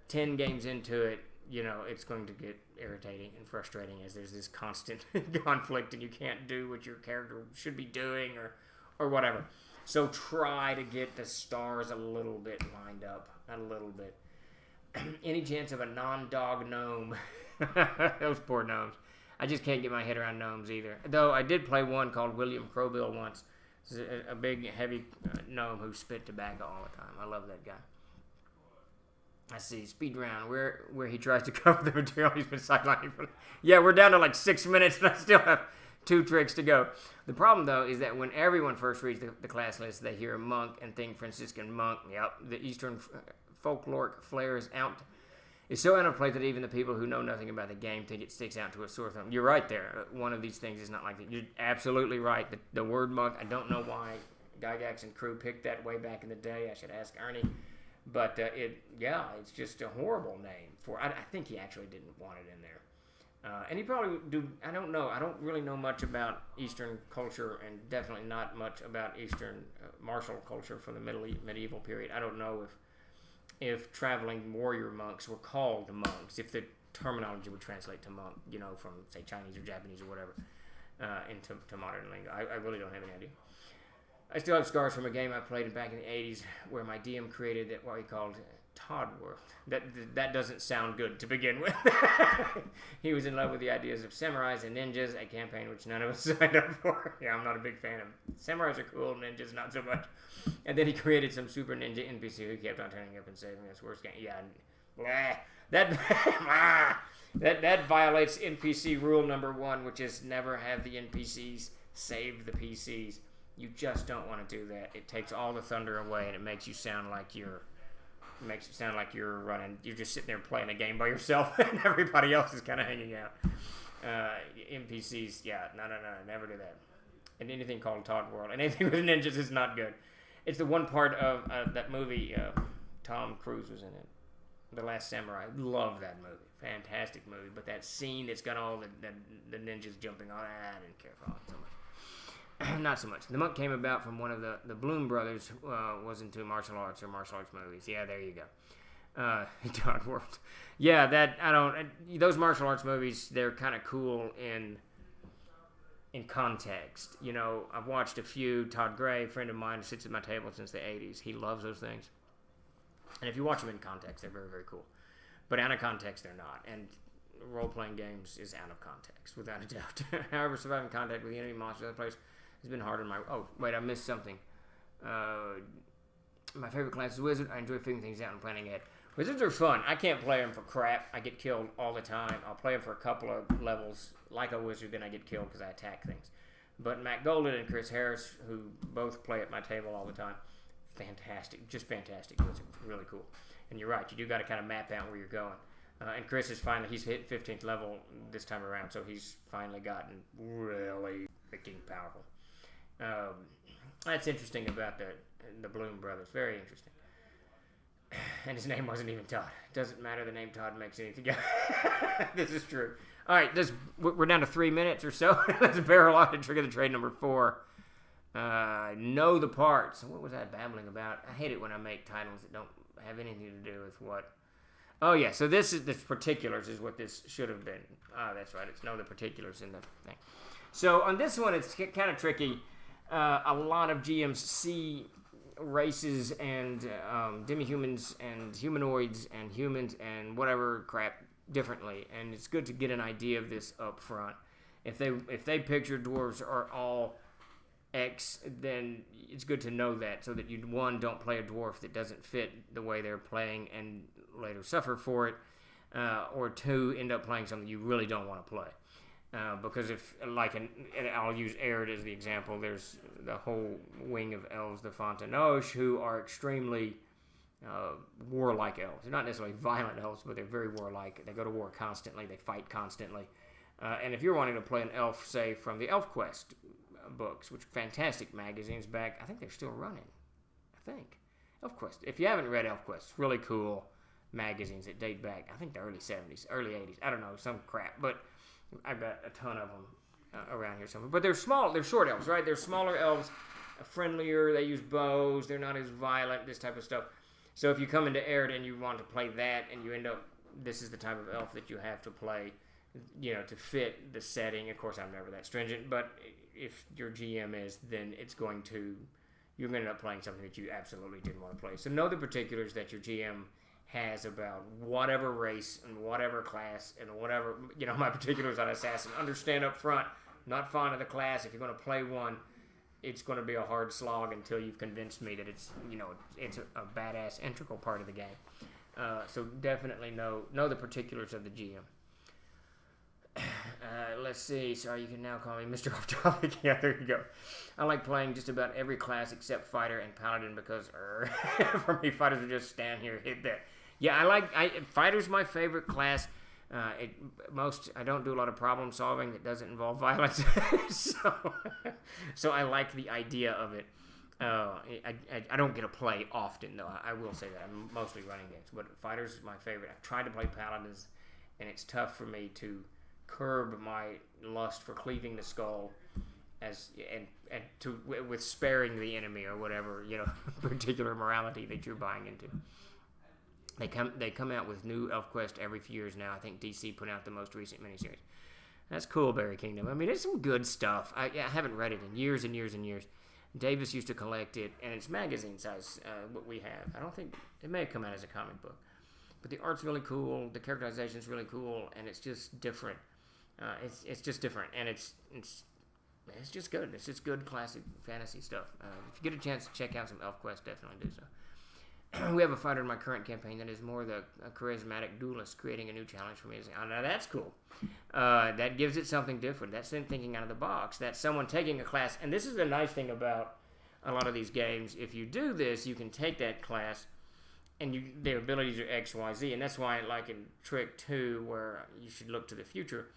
10 games into it, it's going to get irritating and frustrating as there's this constant conflict and you can't do what your character should be doing or whatever. So try to get the stars a little bit lined up, a little bit. Any chance of a non-dog gnome? Those poor gnomes. I just can't get my head around gnomes either. Though I did play one called William Crowbill once. A big, heavy gnome who spit tobacco all the time. I love that guy. I see, speed round, where he tries to cover the material he's been sidelining. Yeah, we're down to like 6 minutes and I still have 2 tricks to go. The problem, though, is that when everyone first reads the class list, they hear a monk and think Franciscan monk. Yep, the Eastern folkloric flair is out. It's so out of place that even the people who know nothing about the game think it sticks out to a sore thumb. You're right there. One of these things is not like that. You're absolutely right. The word monk, I don't know why Gygax and crew picked that way back in the day. I should ask Ernie. But it's just a horrible name for. I think he actually didn't want it in there. And he probably do. I don't know. I don't really know much about Eastern culture, and definitely not much about Eastern martial culture from the medieval period. I don't know if traveling warrior monks were called monks, if the terminology would translate to monk, from say Chinese or Japanese or whatever, into modern lingo. I really don't have any idea. I still have scars from a game I played back in the 80s where my DM created what he called Todd World. That doesn't sound good to begin with. He was in love with the ideas of samurais and ninjas, a campaign which none of us signed up for. Yeah, I'm not a big fan of samurais. Are cool, ninjas not so much. And then he created some super ninja NPC who kept on turning up and saving us. Worst game. Yeah, blah. That violates NPC rule number 1, which is never have the NPCs save the PCs. You just don't want to do that. It takes all the thunder away, and it makes you sound like you're running. You're just sitting there playing a game by yourself, and everybody else is kind of hanging out. NPCs, yeah, no, never do that. And anything called Todd World, and anything with ninjas is not good. It's the one part of that movie. Tom Cruise was in it, The Last Samurai. Love that movie, fantastic movie. But that scene that's got all the ninjas jumping on, I didn't care for it so much. Not so much. The monk came about from one of the Bloom brothers was into martial arts or martial arts movies. Yeah, there you go. Todd World. Yeah, those martial arts movies, they're kind of cool in context. You know, I've watched a few. Todd Gray, a friend of mine, sits at my table since the 80s. He loves those things. And if you watch them in context, they're very, very cool. But out of context, they're not. And role-playing games is out of context, without a doubt. However, surviving contact with the enemy monsters in other place has been hard on my... Oh, wait, I missed something. My favorite class is Wizard. I enjoy figuring things out and planning ahead. Wizards are fun. I can't play them for crap. I get killed all the time. I'll play them for a couple of levels like a wizard, then I get killed because I attack things. But Matt Golden and Chris Harris, who both play at my table all the time, fantastic. Just fantastic wizards. Really cool. And you're right. You do got to kind of map out where you're going. And Chris is he's hit 15th level this time around, so he's finally gotten really freaking powerful. That's interesting about the Bloom brothers. Very interesting. And his name wasn't even Todd. It doesn't matter. The name Todd makes anything. This is true. All right, we're down to 3 minutes or so. Let's barrel on to trigger the trade number 4. Know the parts. What was I babbling about? I hate it when I make titles that don't have anything to do with what. Oh yeah, so the particulars is what this should have been. That's right. It's know the particulars in the thing. So on this one, it's kind of tricky. A lot of GMs see races and demi-humans and humanoids and humans and whatever crap differently, and it's good to get an idea of this up front. If they picture dwarves are all X, then it's good to know that, so that you, one, don't play a dwarf that doesn't fit the way they're playing and later suffer for it, or two, end up playing something you really don't want to play. Because if, and I'll use Arid as the example, there's the whole wing of elves, the Fontenoche, who are extremely warlike elves. They're not necessarily violent elves, but they're very warlike. They go to war constantly. They fight constantly. And if you're wanting to play an elf, say, from the ElfQuest books, which are fantastic magazines back, I think they're still running. I think. ElfQuest. If you haven't read ElfQuest, it's really cool magazines that date back, I think the early 70s, early 80s. I don't know, some crap. But I've got a ton of them around here somewhere. But they're small. They're short elves, right? They're smaller elves, friendlier. They use bows. They're not as violent, this type of stuff. So if you come into Arid and you want to play that, and you end up, this is the type of elf that you have to play, to fit the setting. Of course, I'm never that stringent, but if your GM is, then you're going to end up playing something that you absolutely didn't want to play. So know the particulars that your GM has about whatever race and whatever class and whatever, my particulars on Assassin. Understand up front, not fond of the class. If you're going to play one, it's going to be a hard slog until you've convinced me that it's, it's a badass integral part of the game. So definitely know the particulars of the GM. Let's see. Sorry, you can now call me Mr. Off Topic. Yeah, there you go. I like playing just about every class except Fighter and Paladin because, for me, Fighters would just stand here, hit that. Yeah, Fighter's my favorite class. I don't do a lot of problem solving that doesn't involve violence, so I like the idea of it. I don't get to play often, though. I will say that I'm mostly running games, but Fighters is my favorite. I've tried to play Paladins, and it's tough for me to curb my lust for cleaving the skull with sparing the enemy or whatever particular morality that you're buying into. They come out with new ElfQuest every few years now. I think DC put out the most recent miniseries. That's cool, Barry Kingdom. I mean, it's some good stuff. I haven't read it in years and years and years. Davis used to collect it, and it's magazine size, what we have. I don't think, it may have come out as a comic book. But the art's really cool, the characterization's really cool, and it's just different. It's just different, and it's just good. It's just good classic fantasy stuff. If you get a chance to check out some ElfQuest, definitely do so. We have a fighter in my current campaign that is more a charismatic duelist, creating a new challenge for me. Now that's cool. That gives it something different. That's them thinking out of the box. That's someone taking a class. And this is the nice thing about a lot of these games. If you do this, you can take that class and their abilities are X, Y, Z. And that's why, like in Trick 2, where you should look to the future,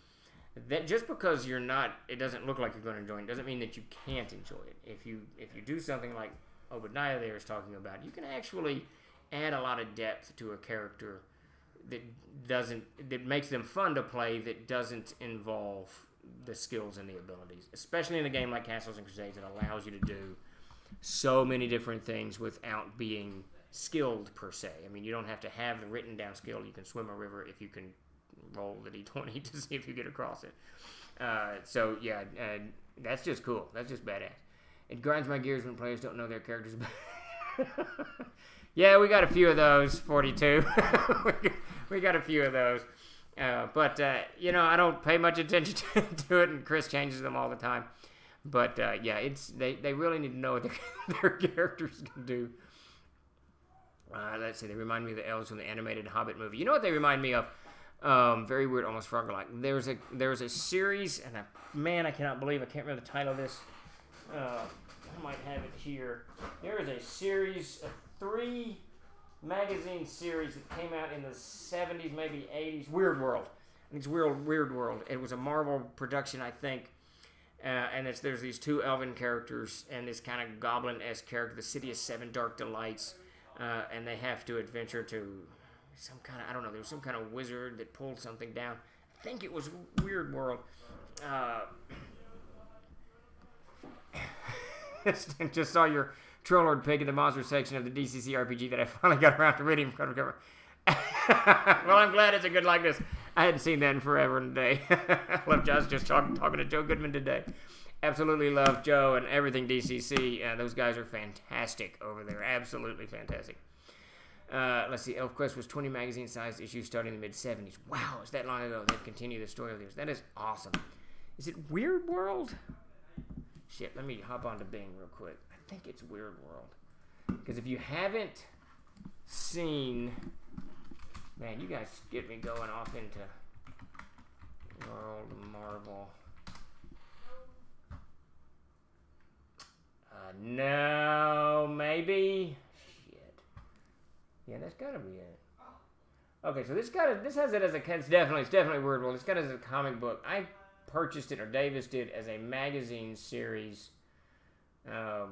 that just because it doesn't look like you're going to enjoy it, doesn't mean that you can't enjoy it. If you do something like Obadiah there is talking about, you can actually add a lot of depth to a character that makes them fun to play, that doesn't involve the skills and the abilities, especially in a game like Castles and Crusades that allows you to do so many different things without being skilled per se. I mean, you don't have to have the written down skill. You can swim a river if you can roll the d20 to see if you get across it. So yeah, that's just cool. That's just badass. It grinds my gears when players don't know their characters. Yeah, we got a few of those, 42. We got a few of those. But I don't pay much attention to it, and Chris changes them all the time. But, yeah, they really need to know what their characters can do. Let's see, they remind me of the elves from the animated Hobbit movie. You know what they remind me of? Very weird, almost Frog-like. There's a series, and man, I cannot believe I can't remember the title of this. I might have it here. There is a series of 3 magazine series that came out in the 70s, maybe 80s. Weird World. I think it's Weird World. It was a Marvel production, I think. And there's these 2 elven characters and this kind of goblin-esque character, the City of Seven Dark Delights. And they have to adventure to some kind of, I don't know, there was some kind of wizard that pulled something down. I think it was Weird World. Just saw your Trollord pick in the monster section of the DCC RPG that I finally got around to reading from cover to cover. Well, I'm glad it's a good likeness. I hadn't seen that in forever and a day. I love Joe. I was just talking to Joe Goodman today. Absolutely love Joe and everything DCC. Those guys are fantastic over there. Absolutely fantastic. Let's see. ElfQuest was 20 magazine-sized issues starting in the mid-'70s. Wow, it's that long ago. They've continued the story of theirs. That is awesome. Is it Weird World? Shit, let me hop onto Bing real quick. I think it's Weird World. Because if you haven't seen... Man, you guys get me going off into World Marvel. No, maybe... Shit. Yeah, that's gotta be it. Okay, so this has it as a... It's definitely Weird World. It's got it as a comic book. I purchased it, or Davis did, as a magazine series. Well,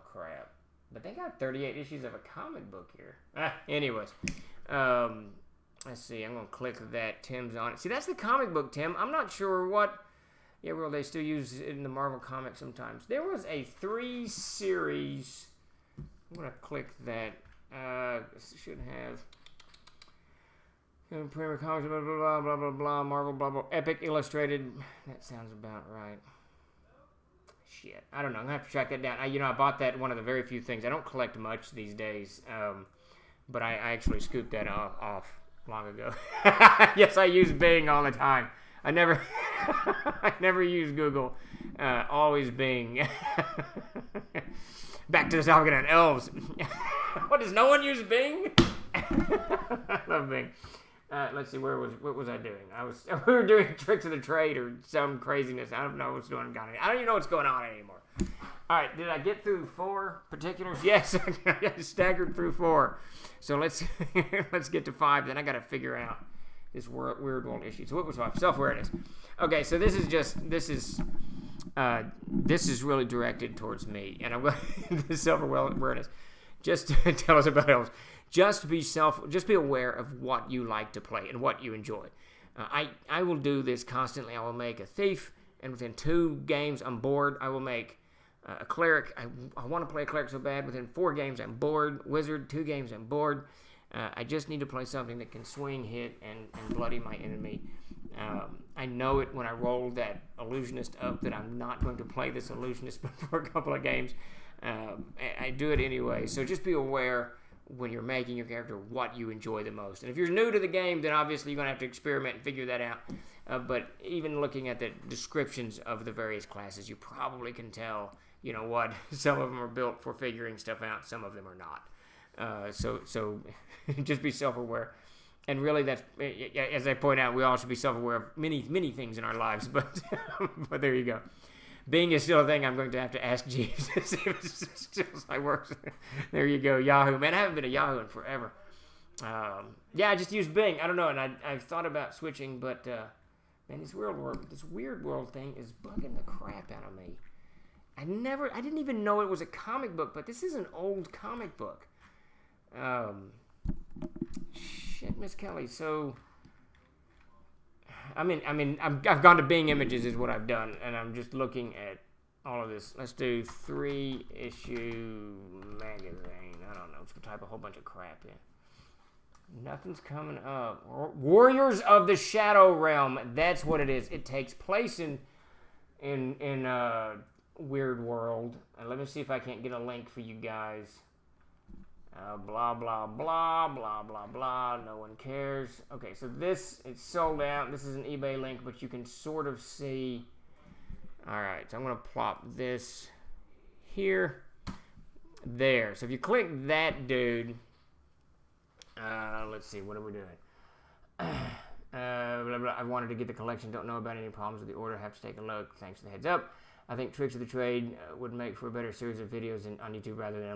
crap. But they got 38 issues of a comic book here. Anyways. Let's see. I'm going to click that. Tim's on it. See, that's the comic book, Tim. I'm not sure what... Yeah, well, they still use it in the Marvel comics sometimes. There was a 3-series... I'm going to click that. Should have... Premier Comics, blah, blah, blah, blah, blah, blah, Marvel, blah, blah, Epic Illustrated. That sounds about right. Shit. I don't know. I'm going to have to track that down. I bought that, one of the very few things. I don't collect much these days, but I actually scooped that off long ago. Yes, I use Bing all the time. I never use Google. Always Bing. Back to the topic on elves. What, does no one use Bing? I love Bing. Let's see, what was I doing? We were doing Tricks of the Trade or some craziness. I don't know what's going on. I don't even know what's going on anymore. All right, did I get through 4 particulars? Yes, I staggered through 4. So let's get to 5. Then I got to figure out this Weird World issue. So what was 5? Self-awareness. Okay, so this is really directed towards me, and I'm going to self-awareness. Just to tell us about elves. Just be aware of what you like to play and what you enjoy. I will do this constantly. I will make a thief, and within 2 games, I'm bored. I will make a cleric. I want to play a cleric so bad. Within 4 games, I'm bored. Wizard, 2 games, I'm bored. I just need to play something that can swing, hit, and bloody my enemy. I know it when I roll that illusionist up that I'm not going to play this illusionist for a couple of games. I do it anyway, so just be aware when you're making your character what you enjoy the most. And if you're new to the game, then obviously you're going to have to experiment and figure that out. But even looking at the descriptions of the various classes, you probably can tell, you know what, some of them are built for figuring stuff out, some of them are not. So just be self-aware. And really, that's, as I point out, we all should be self-aware of many, many things in our lives. But but there you go. Being is still a thing, I'm going to have to ask Jeeves to see if it still works. There you go, Yahoo. Man, I haven't been a Yahoo in forever. Yeah, I just use Bing. I don't know, and I've thought about switching, but man, this weird world thing is bugging the crap out of me. I didn't even know it was a comic book, but this is an old comic book. Shit, Miss Kelly. So, I've gone to Bing Images is what I've done, and I'm just looking at all of this. Let's do 3-issue magazine. I don't know. Let's type a whole bunch of crap in. Nothing's coming up. Warriors of the Shadow Realm. That's what it is. It takes place in Weird World. And let me see if I can't get a link for you guys. Blah, blah, blah, blah, blah, blah. No one cares. Okay, so this, it's sold out. This is an eBay link, but you can sort of see. All right, so I'm going to plop this here. There. So if you click that dude, let's see, what are we doing? Blah, blah. I wanted to get the collection. Don't know about any problems with the order. Have to take a look. Thanks for the heads up. I think Tricks of the Trade would make for a better series of videos on YouTube rather than a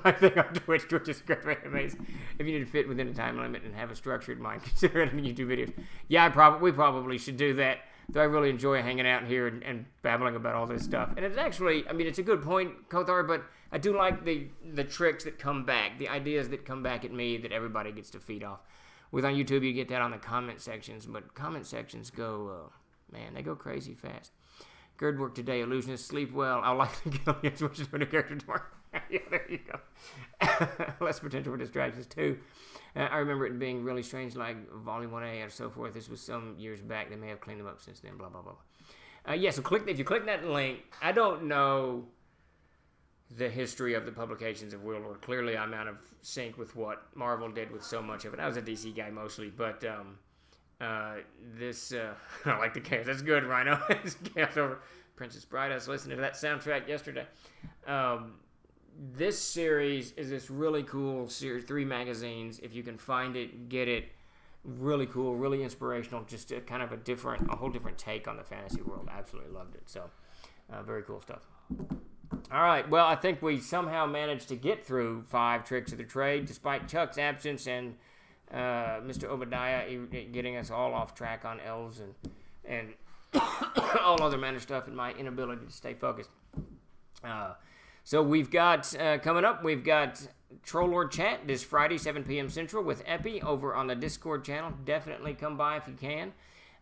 live thing on Twitch. Twitch is great for animes. If you need to fit within a time limit and have a structured mind, consider editing YouTube videos. Yeah, we probably should do that. Though I really enjoy hanging out here and babbling about all this stuff. And it's actually, it's a good point, Kothar, but I do like the tricks that come back, the ideas that come back at me that everybody gets to feed off. With on YouTube, you get that on the comment sections, but comment sections go, they go crazy fast. Good work today, illusionist. Sleep well. I'll likely get on the switch to a new character tomorrow. Yeah, there you go. Less potential for distractions, too. I remember it being really strange, like Volume 1A or so forth. This was some years back. They may have cleaned them up since then, blah, blah, blah. Yeah, so if you click that link, I don't know the history of the publications of Weird World. Clearly, I'm out of sync with what Marvel did with so much of it. I was a DC guy mostly, but this, I like the chaos. That's good, Rhino. It's chaos over Princess Bride. I was listening to that soundtrack yesterday. This series is this really cool series, 3 magazines. If you can find it, get it. Really cool, really inspirational. Just a kind of a whole different take on the fantasy world. Absolutely loved it. So, very cool stuff. All right. Well, I think we somehow managed to get through 5 Tricks of the Trade, despite Chuck's absence and Mr. Obadiah getting us all off track on elves and all other manner stuff, and my inability to stay focused. So we've got, coming up, we've got Troll Lord Chat this Friday, 7 p.m. Central with Epi over on the Discord channel. Definitely come by if you can.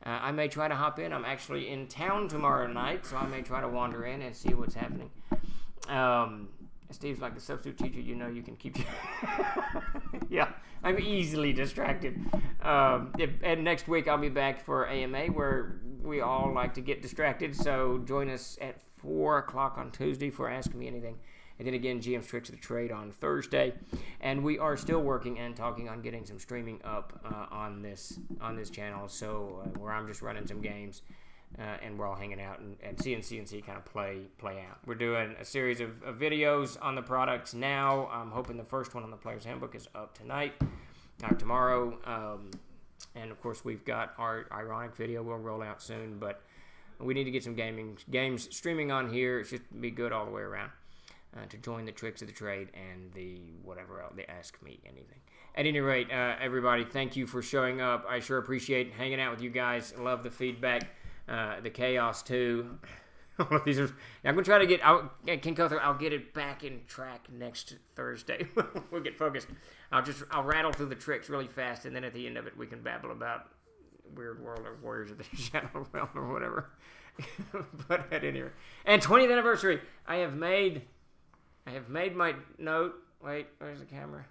I may try to hop in. I'm actually in town tomorrow night, so I may try to wander in and see what's happening. Steve's like the substitute teacher, you can keep... Yeah, I'm easily distracted. And next week I'll be back for AMA, where we all like to get distracted, so join us at 4 o'clock on Tuesday for Ask Me Anything. And then again, GM's Tricks of the Trade on Thursday. And we are still working and talking on getting some streaming up on this channel, so where I'm just running some games. And we're all hanging out and seeing CNC kind of play out. We're doing a series of videos on the products now. I'm hoping the first one on the Player's Handbook is up tonight or tomorrow. And, of course, we've got our Ironic video will roll out soon. But we need to get some games streaming on here. It should be good all the way around to join the Tricks of the Trade and the whatever else, the Ask Me Anything. At any rate, everybody, thank you for showing up. I sure appreciate hanging out with you guys. Love the feedback. The chaos too. All of these are. I'm gonna try to get. King Kothar, I'll get it back in track next Thursday. We'll get focused. I'll rattle through the tricks really fast, and then at the end of it, we can babble about Weird World or Warriors of the Shadow Realm or whatever. But at any rate, and 20th anniversary. I have made my note. Wait, where's the camera?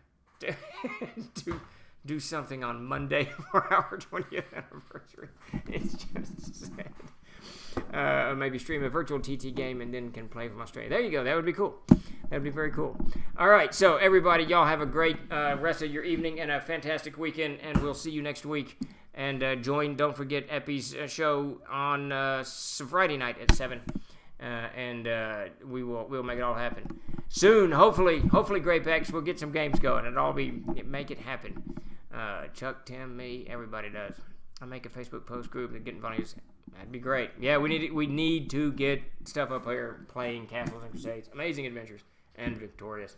do something on Monday for our 20th anniversary. It's just sad. Maybe stream a virtual TT game and then can play from Australia. There you go. That would be cool. That would be very cool. All right. So everybody, y'all have a great rest of your evening and a fantastic weekend, and we'll see you next week. And don't forget Epi's show on Friday night at 7. And we'll make it all happen soon. Hopefully, Great Packs will get some games going. Make it happen. Chuck, Tim, me, everybody does. I'll make a Facebook post group and get in front of you. That'd be great. Yeah, we need to get stuff up here playing Castles and Crusades, Amazing Adventures, and Victorious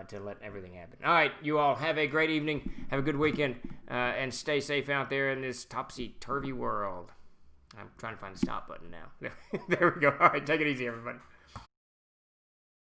to let everything happen. All right, you all have a great evening. Have a good weekend, and stay safe out there in this topsy-turvy world. I'm trying to find the stop button now. There we go. All right, take it easy, everybody.